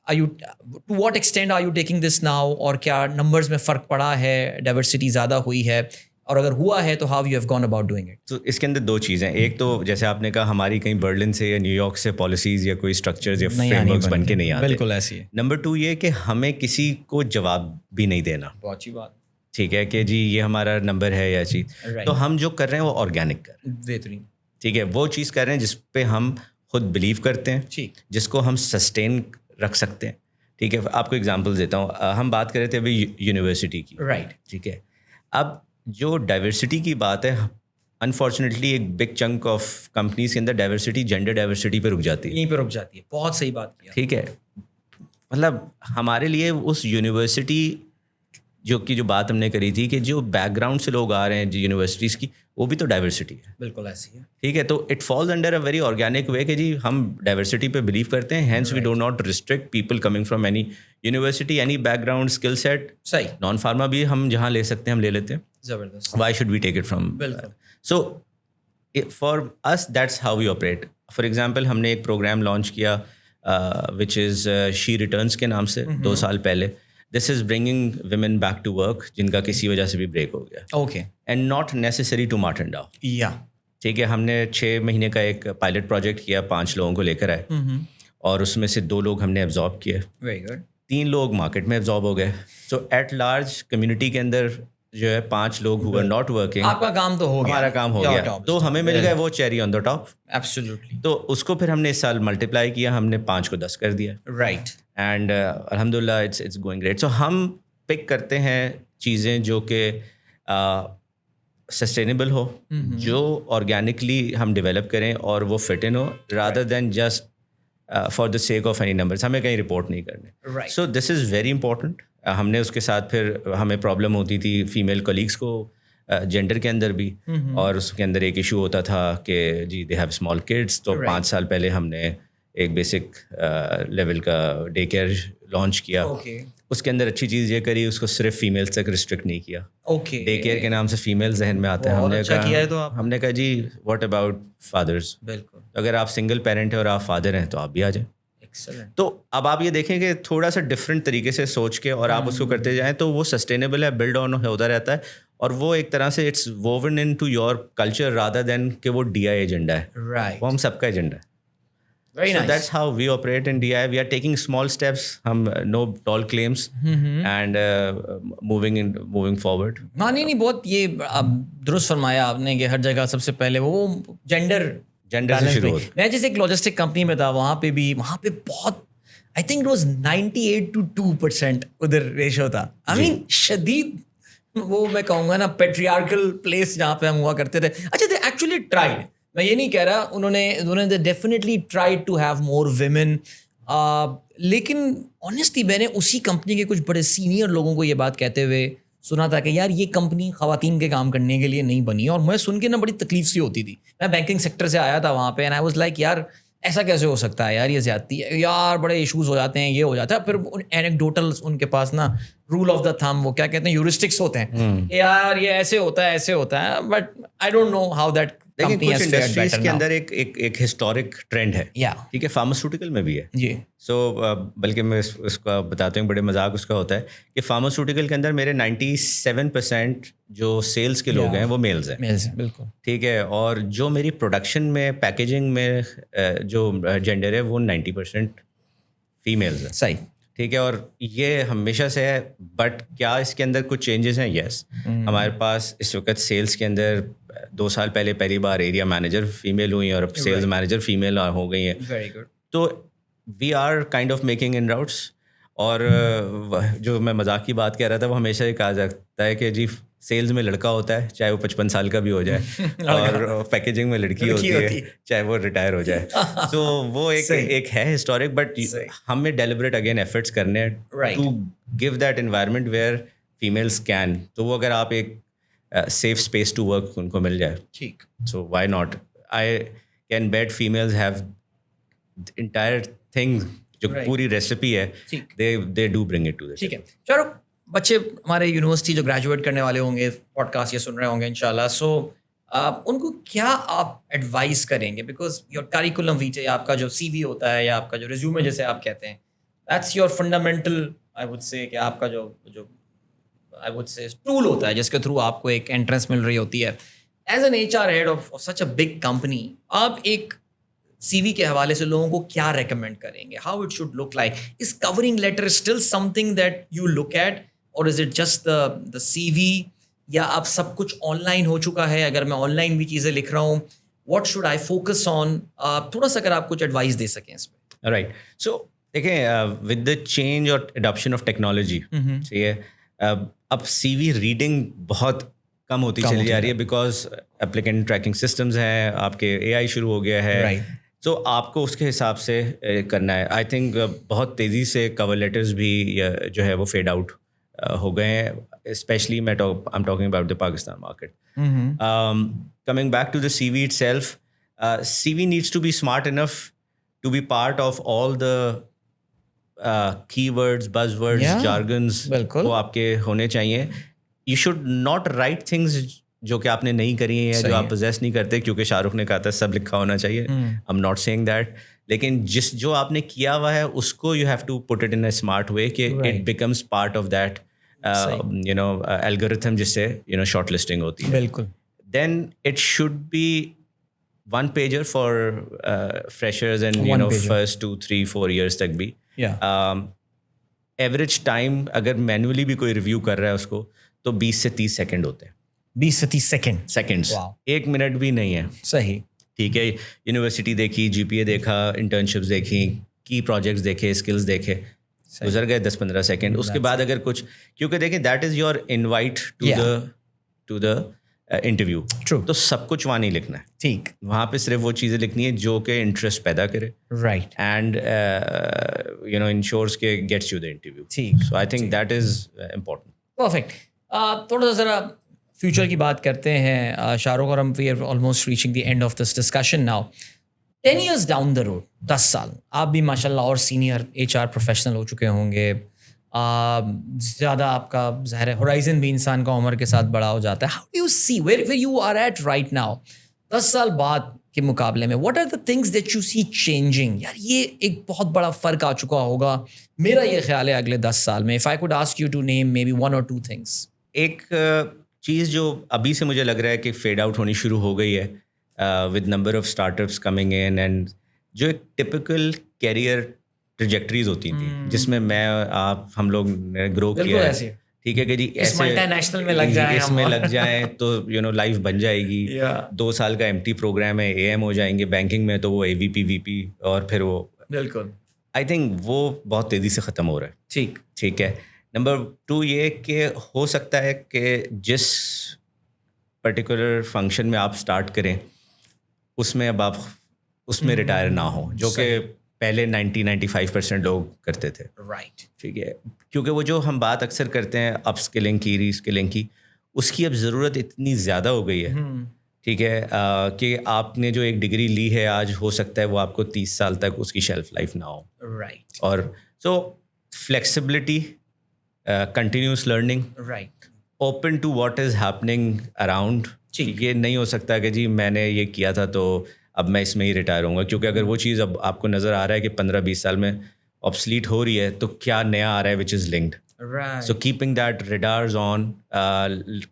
to what extent are you taking this now, اور کیا نمبرز میں فرق پڑا ہے, ڈائیورسٹی زیادہ ہوئی ہے, اور اگر ہوا ہے تو how you have gone about doing it. تو اس کے اندر دو چیزیں, ایک تو جیسے آپ نے کہا ہماری کہیں برلن سے یا نیو یارک سے پالیسیز یا کوئی اسٹرکچرز یا فریم ورکس بن کے نہیں آتے. بالکل ایسی ہے. نمبر 2 یہ کہ ہمیں کسی کو جواب بھی نہیں دینا. بہت اچھی بات. ٹھیک ہے کہ جی یہ ہمارا نمبر ہے یا چیز, تو ہم جو کر رہے ہیں وہ آرگینک کر رہے ہیں. بہترین. ٹھیک ہے, وہ چیز کر رہے ہیں جس پہ ہم خود بلیو کرتے ہیں, جس کو ہم سسٹین رکھ سکتے ہیں. ٹھیک ہے, آپ کو اگزامپل دیتا ہوں. ہم بات کر رہے تھے ابھی یونیورسٹی کی. رائٹ. ٹھیک ہے, اب جو ڈائیورسٹی کی بات ہے, انفارچونیٹلی ایک بگ چنک آف کمپنیز کے اندر ڈائیورسٹی, جینڈر ڈائیورسٹی پہ رک جاتی ہے. یہیں پہ رک جاتی ہے. بہت صحیح بات کیا. ٹھیک ہے, مطلب ہمارے لیے اس یونیورسٹی جو بات ہم نے کری تھی کہ جو بیک گراؤنڈ سے لوگ آ رہے ہیں یونیورسٹیز کی, وہ بھی تو ڈائیورسٹی ہے. بالکل ایسی ہے. ٹھیک ہے, تو it falls under a very organic way کہ جی ہم ڈائیورسٹی پہ بلیو کرتے ہیں, hence we do not restrict people coming from any university, any background, skill set. صحیح. نان فارما بھی ہم جہاں لے سکتے ہیں ہم لے لیتے ہیں. زبردست. Why should we take it from. بالکل. So for us that's how we operate. For example ہم نے ایک پروگرام لانچ کیا وچ از شی ریٹرنس کے نام سے 2 سال پہلے. This is bringing women back to work جن کا کسی وجہ سے بھی بریک ہو گیا. Okay. And not necessary to Martin Dow. یا ٹھیک ہے, ہم نے 6 مہینے کا ایک پائلٹ پروجیکٹ کیا, 5 لوگوں کو لے کر آئے, اور اس میں سے 2 لوگ ہم نے ایبزارب کیے. Very good. 3 لوگ مارکیٹ میں ایبزارب ہو گئے. سو ایٹ لارج کمیونٹی کے اندر جو ہے 5 لوگ ہو ناٹ ورکنگ, آپ کا کام تو ہو گیا, ہمارا کام ہو گیا, تو ہمیں مل گیا وہ cherry on the top. Absolutely. تو اس کو پھر ہم نے اس سال ملٹیپلائی کیا, ہم نے 5 کو 10 کر دیا. رائٹ. اینڈ الحمد للہ اٹس گوئنگ گریٹ. سو ہم پک کرتے ہیں چیزیں جو کہ سسٹینیبل ہو, جو آرگینکلی ہم ڈیولپ کریں اور وہ فٹ ان ہو, rather than just for the sake of any numbers. ہمیں کہیں رپورٹ نہیں کرنے. So this is very important. ہم نے اس کے ساتھ پھر ہمیں پرابلم ہوتی تھی فیمیل کولیگس کو جینڈر کے اندر بھی, اور اس کے اندر ایک ایشو ہوتا تھا کہ جی دے ہیو اسمال کڈس. تو 5 سال پہلے ہم نے ایک بیسک لیول کا ڈے کیئر لانچ کیا. اس کے اندر اچھی چیز یہ کری, اس کو صرف فیمیلس تک ریسٹرکٹ نہیں کیا. ڈے کیئر کے نام سے فیمیل ذہن میں آتے ہیں. ہم نے کہا جی واٹ اباؤٹ فادرس. بالکل, اگر آپ سنگل پیرنٹ ہیں اور آپ فادر ہیں تو آپ بھی آ جائیں. تو اب آپ یہ دیکھیں کہ تھوڑا سا ڈفرینٹ طریقے سے سوچ کے اور آپ اس کو کرتے جائیں تو وہ سسٹینیبل ہے, بلڈ آن ہوتا رہتا ہے, اور وہ ایک طرح سے it's woven into your culture rather than کہ وہ DI ایجنڈا ہے. وہ ہم سب کا ایجنڈا ہے. Very nice. So that's how we operate in DI. We are taking small steps. No tall claims, and moving forward. نہیں بہت یہ درست فرمایا آپ نے کہ ہر جگہ سب سے پہلے وہ جینڈر سے شروع ہوتا. میں جیسے ایک لاجسٹک کمپنی میں تھا, وہاں پہ بہت I think it was 98 to 2% ادھر ریشو تھا. I mean شدید, وہ میں کہوں گا نا پیٹریارکل پلیس جہاں پہ ہم ہوا کرتے تھے. اچھا they actually tried. میں یہ نہیں کہہ رہا, انہوں نے definitely try to have more women, لیکن آنیسٹلی میں نے اسی کمپنی کے کچھ بڑے سینئر لوگوں کو یہ بات کہتے ہوئے سنا تھا کہ یار یہ کمپنی خواتین کے کام کرنے کے لیے نہیں بنی. اور مجھے سن کے نا بڑی تکلیف سی ہوتی تھی. میں بینکنگ سیکٹر سے آیا تھا وہاں پہ, اینڈ آئی واز لائک یار ایسا کیسے ہو سکتا ہے یار, یہ زیادتی ہے یار, بڑے ایشوز ہو جاتے ہیں, یہ ہو جاتا ہے. پھر اینیکڈوٹل ان کے پاس نا رول آف دا تھم, وہ کیا کہتے ہیں, یورسٹکس ہوتے ہیں, یار یہ ایسے ہوتا ہے, but I don't know how that. لیکن کچھ انڈسٹریز کے اندر ایک ہسٹورک ٹرینڈ ہے. ٹھیک ہے, فارماسیوٹیکل میں بھی ہے. جی. سو بلکہ میں اس کا بتاتا ہوں, بڑے مذاق اس کا ہوتا ہے کہ فارماسیوٹیکل کے اندر میرے 97% جو سیلس کے لوگ ہیں وہ میلز ہیں. بالکل. ٹھیک ہے, اور جو میری پروڈکشن میں پیکیجنگ میں جو جینڈر ہے وہ 90% فیمیلز ہیں. صحیح. ٹھیک ہے, اور یہ ہمیشہ سے ہے. بٹ کیا اس کے اندر کچھ چینجز ہیں؟ یس. ہمارے پاس اس وقت سیلس کے اندر 2 سال پہلے پہلی بار ایریا مینیجر فیمیل ہوئی اور اب سیلز مینیجر فیمیل ہو گئی ہیں. Very good. تو we are kind of making inroads. اور جو میں مذاق کی بات کہہ رہا تھا وہ ہمیشہ یہ کہا جاتا ہے کہ جی سیلز میں لڑکا ہوتا ہے چاہے وہ 55 سال کا بھی ہو جائے اور پیکیجنگ میں لڑکی ہوتی ہے چاہے وہ ریٹائر ہو جائے. تو وہ ایک ہے ہسٹورک, بٹ ہمیں ڈیلیبریٹ اگین ایفرٹس کرنے ہیں to give that environment where families can. تو وہ اگر آپ ایک سیف اسپیس ٹو ورک ان کو مل جائے, ٹھیک, so why not. I can bet families have entire thing جو پوری ریسیپی ہے, they do bring it to this. ٹھیک ہے. چلو بچے ہمارے یونیورسٹی جو گریجویٹ کرنے والے ہوں گے پوڈ کاسٹ یہ سن رہے ہوں گے انشاءاللہ, سو ان کو کیا آپ ایڈوائز کریں گے؟ بیکاز یور کریکولم ویٹے, آپ کا جو سی وی ہوتا ہے یا آپ کا جو ریزیومے جیسے آپ کہتے ہیں, that's your fundamental I would say کہ آپ کا جو آئی وڈ سے ٹول ہوتا ہے جس کے تھرو آپ کو ایک انٹرنس مل رہی ہوتی ہے. As an H R head of such a big company, آپ ایک سی وی کے حوالے سے لوگوں کو کیا ریکمینڈ کریں گے؟ How it should look like? Is covering letter still something that you look at, اور is it just the C وی, یا اب سب کچھ آن لائن ہو چکا ہے؟ اگر میں آن لائن بھی چیزیں لکھ رہا ہوں, what should I focus on? تھوڑا سا اگر آپ کچھ ایڈوائز دے سکیں اس پہ. رائٹ. سو دیکھیں ود دا چینج اور اڈاپشن آف ٹیکنالوجی, ٹھیک ہے, اب سی وی ریڈنگ بہت کم ہوتی چلی جا رہی ہے بیکاز اپلیکینٹ ٹریکنگ سسٹمز ہیں, آپ کے اے آئی شروع ہو گیا ہے, تو آپ کو اس کے حساب سے کرنا ہے. آئی تھنک بہت تیزی سے کور لیٹرز بھی جو ہے وہ فیڈ آؤٹ ہو گئے ہیں, اسپیشلی میں am talking about the Pakistan market. Coming back to the C V itself, C V needs to be smart enough to be part of all the keywords, بز words, jargons, وہ آپ کے ہونے چاہیے. You should not right things جو کہ آپ نے نہیں کری ہیں یا جو آپ پوزیس نہیں کرتے, کیونکہ شاہ رخ نے کہا تھا سب لکھا ہونا چاہیے. I am not seeing that, لیکن جو آپ نے کیا ہوا ہے اس کو you have to put it in a smart way کہ it becomes part of that you know algorithm جس سے یو نو شارٹ لسٹنگ ہوتی ہے. بالکل. Then it should be one pager for freshers and you know first 2, 3, 4 years تک بھی. Average time اگر manually بھی کوئی ریویو کر رہا ہے اس کو تو 20 سے 30 سیکنڈ ہوتے ہیں. 20 سے 30 سیکنڈس, 1 منٹ بھی نہیں ہے. صحیح, ٹھیک ہے. یونیورسٹی دیکھی, جی پی اے دیکھا, انٹرنشپس دیکھی, کی پروجیکٹس دیکھے, اسکلز دیکھے, گزر گئے 10-15 سیکنڈ. اس کے بعد اگر کچھ, کیونکہ دیکھیں that is your invite to the interview, تو سب کچھ وہاں نہیں لکھنا ہے. ٹھیک, وہاں پہ صرف وہ چیزیں لکھنی ہے جو کہ انٹرسٹ پیدا کرے, right, and you know ensures کے گیٹس یو دا انٹرویو. ٹھیک. So I think that is important. Perfect. تھوڑا سا ذرا فیوچر کی بات کرتے ہیں شاہ رخ, اور ہم we are almost reaching the end of this discussion now. 10 years down the road, 10 سال, آپ بھی ماشاء اللہ اور سینئر ایچ آر پروفیشنل ہو چکے ہوں گے, زیادہ آپ کا ظاہر ہے ہورائزن بھی انسان کا عمر کے ساتھ بڑا ہو جاتا ہے. How do you see where you are at right now 10 سال بعد کے مقابلے میں؟ What are the things that you see changing? یار یہ ایک بہت بڑا فرق آ چکا ہوگا, میرا یہ خیال ہے اگلے 10 سال میں. If I could ask you to name maybe 1 or 2 things. ایک چیز جو ابھی سے مجھے لگ رہا ہے کہ فیڈ آؤٹ ہونی شروع ہو گئی ہے with number of start ups coming in, and جو ایک ٹپکل کیریئر ٹریجیکٹریز ہوتی تھیں جس میں آپ ہم لوگ نے گرو کیا ہے, ٹھیک ہے کہ جی ایسے ملٹی نیشنل میں لگ جائیں, اس میں لگ جائیں تو یو نو لائف بن جائے گی. 2 سال کا ایم ٹی پروگرام ہے, اے ایم ہو جائیں گے. بینکنگ میں تو وہ اے وی پی, وی پی, اور پھر وہ بالکل آئی تھنک وہ بہت تیزی سے ختم ہو رہا ہے. ٹھیک ہے. نمبر 2 یہ کہ ہو سکتا ہے کہ جس پرٹیکولر فنکشن میں آپ اسٹارٹ کریں اس میں اب آپ اس میں ریٹائر نہ ہوں, جو کہ پہلے 90-95% لوگ کرتے تھے. رائٹ, ٹھیک ہے. کیونکہ وہ جو ہم بات اکثر کرتے ہیں اپ اسکلنگ کی, ری اسکلنگ کی, اس کی اب ضرورت اتنی زیادہ ہو گئی ہے, ٹھیک ہے, کہ آپ نے جو ایک ڈگری لی ہے آج, ہو سکتا ہے وہ آپ کو 30 سال تک اس کی شیلف لائف نہ ہو. رائٹ. اور so flexibility, continuous learning, right, open to what is happening around. یہ نہیں ہو سکتا کہ جی میں نے یہ کیا تھا تو اب میں اس میں ہی ریٹائر ہوں گا, کیونکہ اگر وہ چیز اب آپ کو نظر آ رہا ہے کہ 15-20 سال میں آبسلیٹ ہو رہی ہے تو کیا نیا آ رہا ہے which is linked. So keeping that radars on,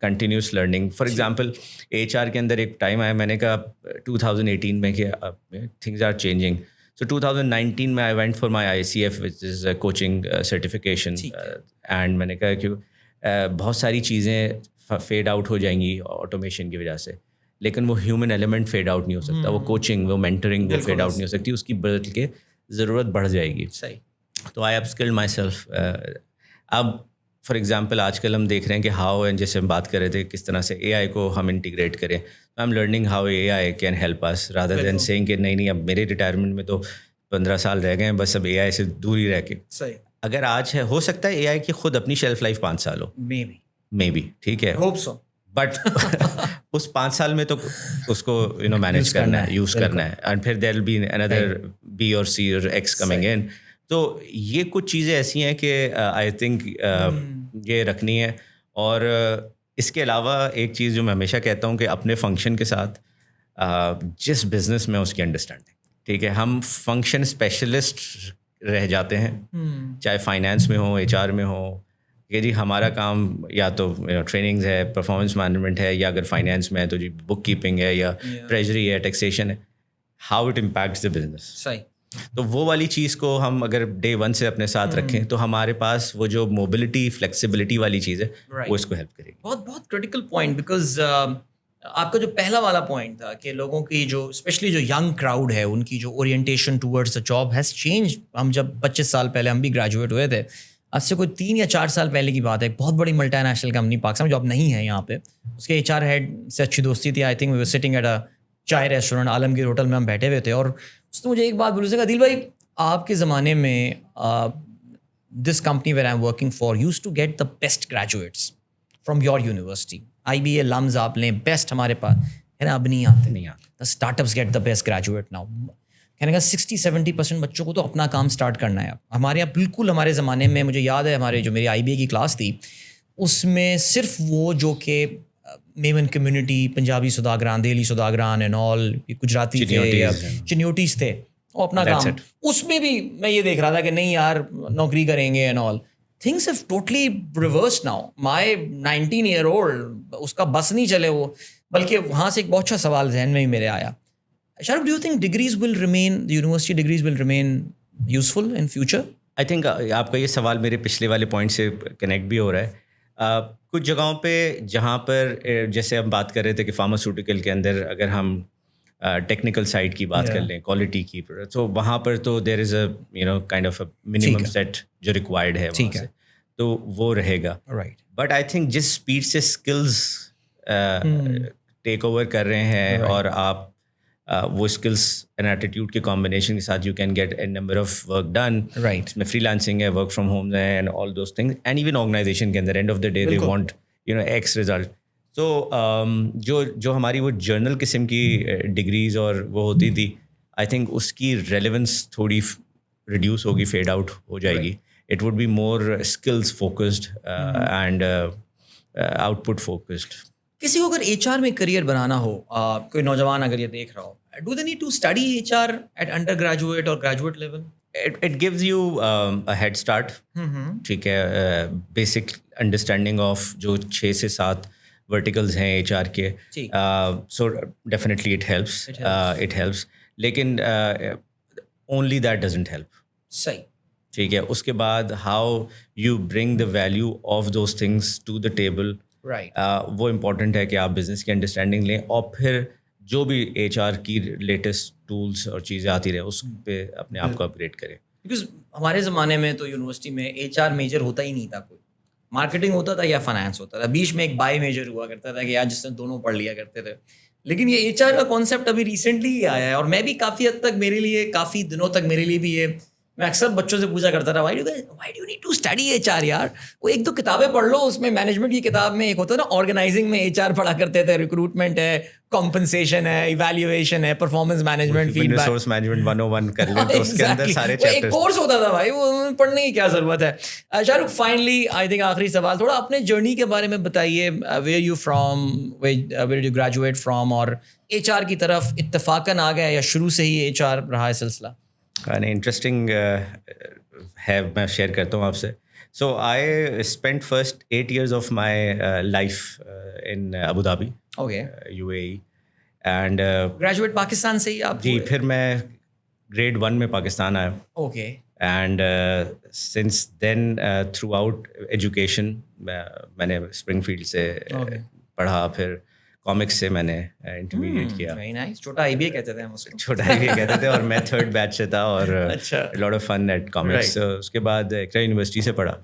continuous learning. For example H R کے اندر ایک ٹائم آیا, میں نے کہا 2018 میں کہ تھنگز آر چینجنگ. سو 2019 میں I went for my I C F which is coaching certification, and میں نے کہا کہ بہت ساری چیزیں فیڈ آؤٹ ہو جائیں گی آٹومیشن کی وجہ سے. لیکن وہ ہیومن ایلیمنٹ فیڈ آؤٹ نہیں ہو سکتا. وہ کوچنگ, وہ مینٹرنگ, وہ فیڈ آؤٹ نہیں ہو سکتی. اس کی بدل کے ضرورت بڑھ جائے گی. صحیح. تو آئی اپ اسکلڈ مائی سیلف. اب فار ایگزامپل آج کل ہم دیکھ رہے ہیں کہ ہاؤ, اینڈ جیسے ہم بات کر رہے تھے کس طرح سے اے آئی کو ہم انٹیگریٹ کریں. I am learning how A I can help us rather than seeing کہ نہیں اب میرے ریٹائرمنٹ میں تو 15 سال رہ گئے ہیں, بس اب اے آئی سے دور ہی رہ کے. صحیح. اگر آج ہے, ہو سکتا ہے اے آئی کی خود اپنی شیلف لائف 5 سال ہو, مے بی, ٹھیک ہے, ہوپ سو, بٹ اس 5 سال میں تو اس کو مینیج کرنا ہے, یوز کرنا ہے, اینڈ پھر دیر ول بی اندر بی اور سی اور ایکس کمنگ ان. تو یہ کچھ چیزیں ایسی ہیں کہ آئی تھنک یہ رکھنی ہے. اور اس کے علاوہ ایک چیز جو میں ہمیشہ کہتا ہوں کہ اپنے فنکشن کے ساتھ جس بزنس میں اس کی انڈرسٹینڈنگ, ٹھیک ہے, ہم فنکشن اسپیشلسٹ رہ جاتے ہیں, چاہے فائنینس میں ہو, ایچ آر میں ہو, کہ جی ہمارا کام یا تو ٹریننگز ہے, پرفارمنس مینجمنٹ ہے, یا اگر فائنینس میں ہے تو جی بک کیپنگ ہے, یا ٹریجری ہے, ٹیکسیشن ہے. How it impacts the business. صحیح. تو وہ والی چیز کو ہم اگر ڈے 1 سے اپنے ساتھ رکھیں تو ہمارے پاس وہ جو موبلٹی, فلیکسیبلٹی والی چیز ہے وہ اس کو ہیلپ کرے گی. بہت بہت کرٹیکل پوائنٹ, بیکاز آپ کا جو پہلا والا پوائنٹ تھا کہ لوگوں کی جو اسپیشلی جو ینگ کراؤڈ ہے ان کی جو orientation towards the job has change. ہم جب 25 سال پہلے ہم بھی گریجویٹ ہوئے تھے, آج سے کوئی 3 یا 4 سال پہلے کی بات ہے, ایک بہت بڑی ملٹی نیشنل کمپنی پاکستان میں جو اب نہیں ہے یہاں پہ, اس کے ایچ آر ہیڈ سے اچھی دوستی تھی. I think we were sitting at a chai restaurant, Alamgir hotel میں ہم بیٹھے ہوئے تھے, اور اس نے مجھے ایک بات بولی, سے کہا عادل بھائی آپ کے زمانے میں this company where I am working for uses to get the best graduates from your university, I B A LUMS آپ لیں بیسٹ ہمارے پاس ہے نا, اب نہیں آتے. The startups get the best graduate now. کہنے کا 60-70% بچوں کو تو اپنا کام اسٹارٹ کرنا ہے. ہمارے یہاں بالکل ہمارے زمانے میں مجھے یاد ہے, ہمارے جو میری آئی بی اے کی کلاس تھی اس میں صرف وہ جو کہ Memon community, Punjabi Saudagaran, Delhi Saudagaran and all, Gujarati تھے, چنیوٹیز تھے, وہ اپنا کام, اس میں بھی میں یہ دیکھ رہا تھا کہ نہیں یار نوکری کریں گے and all. Things have totally reversed now. My 19 year old اس کا بس نہیں چلے وہ, بلکہ وہاں سے ایک بہت اچھا سوال ذہن میں بھی میرے آیا, Shah Rukh, do you think degrees will remain, university degrees will remain useful in future? I think آپ کا یہ سوال میرے پچھلے والے پوائنٹ سے کنیکٹ بھی ہو رہا ہے. کچھ جگہوں پہ جہاں پر جیسے ہم بات کر رہے تھے کہ فارماسیوٹیکل کے اندر اگر ہم ٹیکنیکل سائڈ کی بات کر لیں, کوالٹی کی, تو وہاں پر تو there is a kind of a minimum set جو ریکوائرڈ ہے وہاں سے, تو وہ رہے گا. بٹ آئی تھنک جس اسپیڈ سے اسکلز ٹیک اوور کر رہے ہیں, اور آپ وہ اسکلس اینڈ ایٹیٹیوڈ کے کمبینیشن کے ساتھ you can get a number of work done. اس میں فری لانسنگ ہے, ورک فرام ہوم ہے, and all those things, and even organization کے اندر and of the day they want x result. تو جو ہماری وہ جرنل قسم کی ڈگریز اور وہ ہوتی تھی, آئی تھنک اس کی ریلیونس تھوڑی ریڈیوس ہوگی, فیڈ آؤٹ ہو جائے گی. It would be more skills focused and output focused. کسی کو اگر ایچ آر میں کریئر بنانا ہو, کوئی نوجوان اگر یہ دیکھ رہا ہو, do they need to study H R at undergraduate اور graduate level? It gives you a head start, ٹھیک ہے, بیسک انڈرسٹینڈنگ آف جو 6 سے 7 ورٹیکلز ہیں ایچ آر کے. سو ڈیفینیٹلی اٹ ہیلپس, لیکن اونلی دیٹ ڈزنٹ ہیلپ. صحیح, ٹھیک ہے. اس کے بعد how you bring the value of those things to the table, وہ امپورٹنٹ ہے کہ آپ بزنس کی انڈرسٹینڈنگ لیں, اور پھر جو بھی ایچ آر کی لیٹسٹ ٹولس اور چیزیں آتی رہیں اس پہ اپنے آپ کو اپگریڈ کریں. بیکاز ہمارے زمانے میں تو یونیورسٹی میں ایچ آر میجر ہوتا ہی نہیں تھا, کوئی مارکیٹنگ ہوتا تھا یا فائنانس ہوتا تھا, بیچ میں ایک بائی میجر ہوا کرتا تھا کہ یار جس نے دونوں پڑھ لیا کرتے تھے. لیکن یہ ایچ آر کا کانسیپٹ ابھی ریسنٹلی ہی آیا ہے, اور میں بھی کافی حد تک, میرے لیے کافی دنوں تک میرے لیے بھی یہ, میں اکثر بچوں سے پوچھا کرتا تھا why do you need to study H R. یار وہ 1-2 کتابیں پڑھ لو, اس میں مینجمنٹ کی کتاب میں ایک ہوتا ہے نا آرگنائزنگ میں ایچ آر پڑھا کرتے تھے, ریکروٹمنٹ ہے, کمپنسیشن ہے, ایویلیویشن ہے, performance management, feedback, resource management 101 کر لیں تو اس کے اندر سارے چیپٹرز, ایک کورس ہوتا تھا بھائی, وہ پڑھنے کی کیا ضرورت ہے. Shah Rukh, finally I think آخری سوال, تھوڑا اپنے جرنی کے بارے میں بتائیے. Where you from, where you graduate from, اور ایچ آر کی طرف اتفاقاً آ گیا یا شروع سے ہی ایچ آر رہا ہے سلسلہ؟ انٹرسٹنگ ہے, میں شیئر کرتا ہوں آپ سے. So I spend first 8 years of my life in Abu Dhabi, UAE, and graduate Pakistan سے ہی آپ؟ جی, پھر میں grade 1 میں پاکستان آیا. Okay. And since then throughout education میں نے اسپرنگ فیلڈ سے پڑھا, پھر کامکس سے میں نے انٹرمیڈیٹ کیا. Very nice. چھوٹا IBA کہتے تھے ہم اس کو. چھوٹا بھی کہتے تھے, اور میں 3rd بیچ سے تھا, اور اچھا, lot of fun at comics. اس کے بعد اقرا یونیورسٹی سے پڑھا,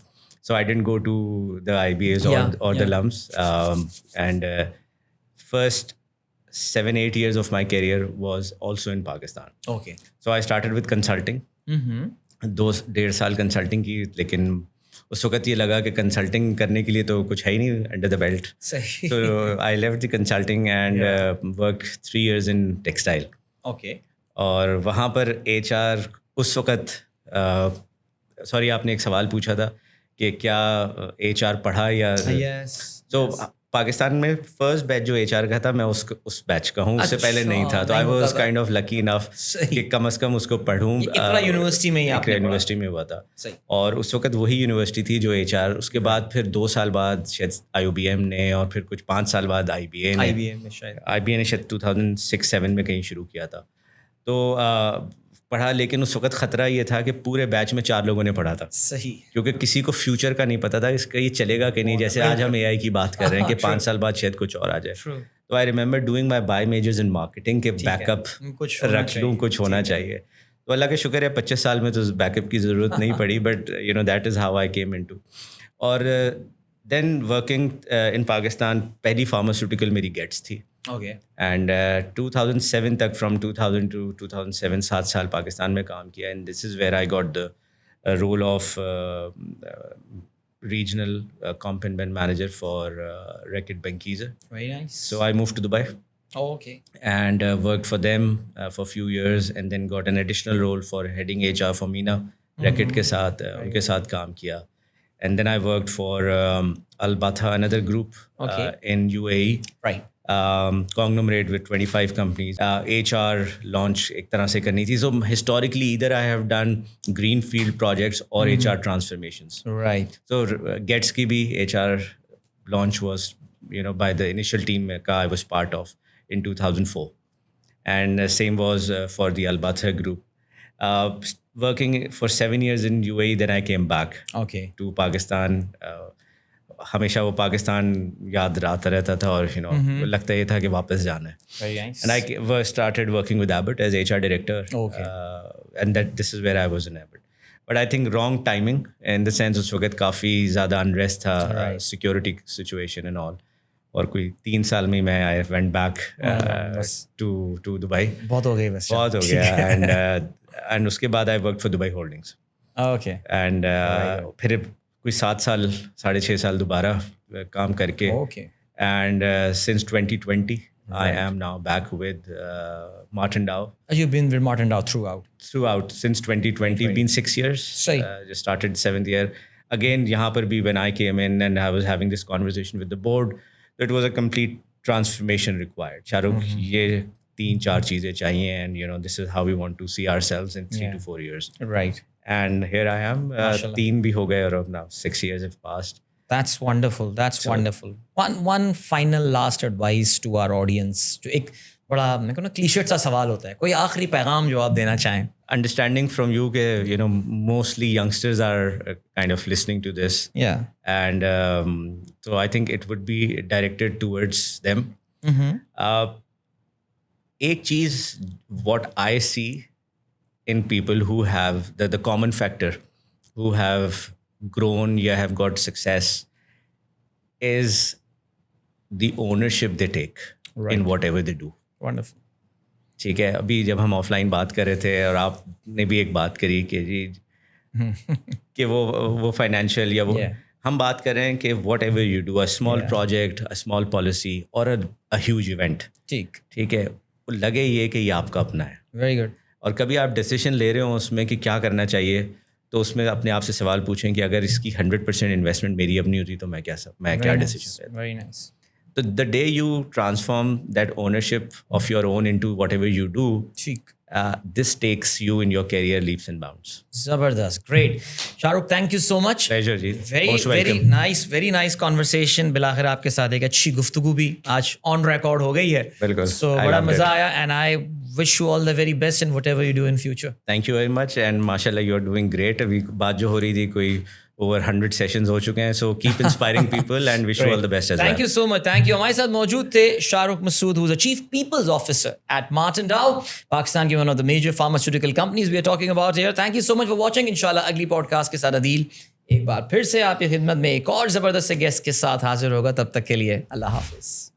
so I didn't go to the IBAs اور the LUMS. And first 7-8 years of my career was also in Pakistan. Okay. So I started with consulting. 2.5 سال کنسلٹنگ کی, لیکن اس وقت یہ لگا کہ کنسلٹنگ کرنے کے لیے تو کچھ ہے ہی نہیں انڈر دا بیلٹ. تو I left the consulting and work 3 years in textile. Okay. اور وہاں پر HR اس وقت, سوری آپ نے ایک سوال پوچھا تھا کہ کیا HR پڑھا یا, تو پاکستان میں فرسٹ بیچ جو HR کا تھا میں اس بیچ کا ہوں, اس سے پہلے نہیں تھا. تو آئی واز کائنڈ آف لکی انف کہ کم از کم اس کو پڑھوں. یونیورسٹی میں یونیورسٹی میں ہوا تھا, اور اس وقت وہی یونیورسٹی تھی جو HR. اس کے بعد پھر 2 سال بعد شاید IOBM نے, اور پھر کچھ 5 سال بعد IBA نے شاید 2006-07 میں کہیں شروع کیا تھا. تو پڑھا, لیکن اس وقت خطرہ یہ تھا کہ پورے بیچ میں 4 لوگوں نے پڑھا تھا. صحیح. کیونکہ کسی کو فیوچر کا نہیں پتا تھا اس کا یہ چلے گا کہ نہیں. جیسے آج ہم AI کی بات کر رہے ہیں کہ 5 سال بعد شاید کچھ اور آ جائے. تو I remember doing my by measures in marketing کہ بیک اپ رکھ لوں, کچھ ہونا چاہیے. تو اللہ کا شکر ہے 25 سال میں تو بیک اپ کی ضرورت نہیں پڑی, but you know that is how I came into. اور دین ورکنگ ان پاکستان, پہلی فارماسیوٹیکل میری گیٹس تھی. اوکے. اینڈ 2007 تک, فرام 2000 ٹو 2007 7 سال پاکستان میں کام کیا. And this is where I got the role of regional comp and ben manager for Reckitt Benckiser. Very nice. So I moved to Dubai. Oh, okay. And worked for them for a few years, and then got an additional role for heading HR for MENA. Reckitt ke saath unke saath kaam kiya. And then I worked for Al Batha, another group in UAE. Right. Conglomerate with 25 companies. HR launch ایک طرح سے کرنی تھی. So historically either I have done greenfield projects or HR transformations. Right. So Gets کی بھی HR launch was, you know, by the initial team کا I was part of in 2004. And same was for the Al Batha group. Working for 7 years in UAE, then I came back to Pakistan. ہمیشہ وہ پاکستان یاد آتا رہتا تھا, اور you know لگتا یہ تھا کہ واپس جانا ہے. And I started working with Abbott as HR director, and that this is where I was in Abbott. But I think wrong timing in the sense اس وقت کافی زیادہ انریسٹ تھا, سیکورٹی سچویشن اینڈ آل. اور کوئی 3 سال میں I went back to Dubai. بہت ہو گئی بس, بہت ہو گیا. اینڈ اس کے بعد I work for Dubai holdings. Okay. And پھر کوئی 7 سال 6.5 سال دوبارہ کام کر کے, and since 2020 I am now back with Martin Dow. You've been with Martin Dow throughout since 2020. Been 6 years. Just started 7th year. Again, yahan par bhi when I came in and I was having this conversation with the board, it was a complete transformation required. Shahrukh, ye 3-4 cheezein chahiye, and you know this is how we want to see ourselves in 3 to 4 years. Right. And here I am. 3 bhi ho gaye, aur now 6 years have passed. That's wonderful. Wonderful. One final last advice to our audience. جو ایک بڑا میں کہوں نا کلیشیٹ سا سوال ہوتا ہے, کوئی آخری پیغام جو آپ دینا چاہیں. Understanding from you کہ you know mostly youngsters are kind of listening to this. Yeah. And so I think it would be directed towards them. ایک چیز what I see in people who have the common factor who have grown, have got success, is the ownership they take in whatever they do. Wonderful. ٹھیک ہے. ابھی جب ہم of line بات کر رہے تھے, اور آپ نے بھی ایک بات کری کہ جی کہ وہ فائنینشیل یا وہ, ہم بات کر رہے ہیں کہ what ever you do, a small project, a small policy, اور اے ہیوج ایونٹ. ٹھیک ہے, لگے یہ کہ یہ آپ کا اپنا ہے. Very good. اور کبھی آپ ڈیسیشن لے رہے ہو اس میں کہ کیا کرنا چاہیے, تو اس میں اپنے آپ سے سوال پوچھیں کہ اگر اس کی 100% انویسٹمنٹ میری اپنی ہوتی تو میں کیا ڈیسیجن لیتا. Very nice. تو the day you transform that ownership of your own into whatever you do, this takes you in your career leaps and bounds. Zabardast. Great. Shahrukh, thank you so much. Pleasure ji. Very nice conversation. بلاخر آپ کے ساتھ ایک اچھی گفتگو بھی آج on record ہو گئی ہے. بالکل. So بڑا مزہ آیا, and I wish you all the very best in whatever you do in future. Thank you very much, and mashallah you are doing great. ابھی بات جو ہو رہی تھی کوئی over 100 sessions ہو چکے ہیں. So keep inspiring people and wish you all the best as well. Thank you so much. Thank you. ہمارے ساتھ موجود تھے شاہ رخ مسعود, who is a Chief People's Officer at Martin Dow, Pakistan کی one of the major pharmaceutical companies we are talking about here. Thank you so much for watching. انشاءاللہ اگلی podcast کے ساتھ عدیل ایک بار پھر سے آپ کی خدمت میں ایک اور زبردست سے گیسٹ کے ساتھ حاضر ہوگا. تب تک کے لیے اللہ حافظ.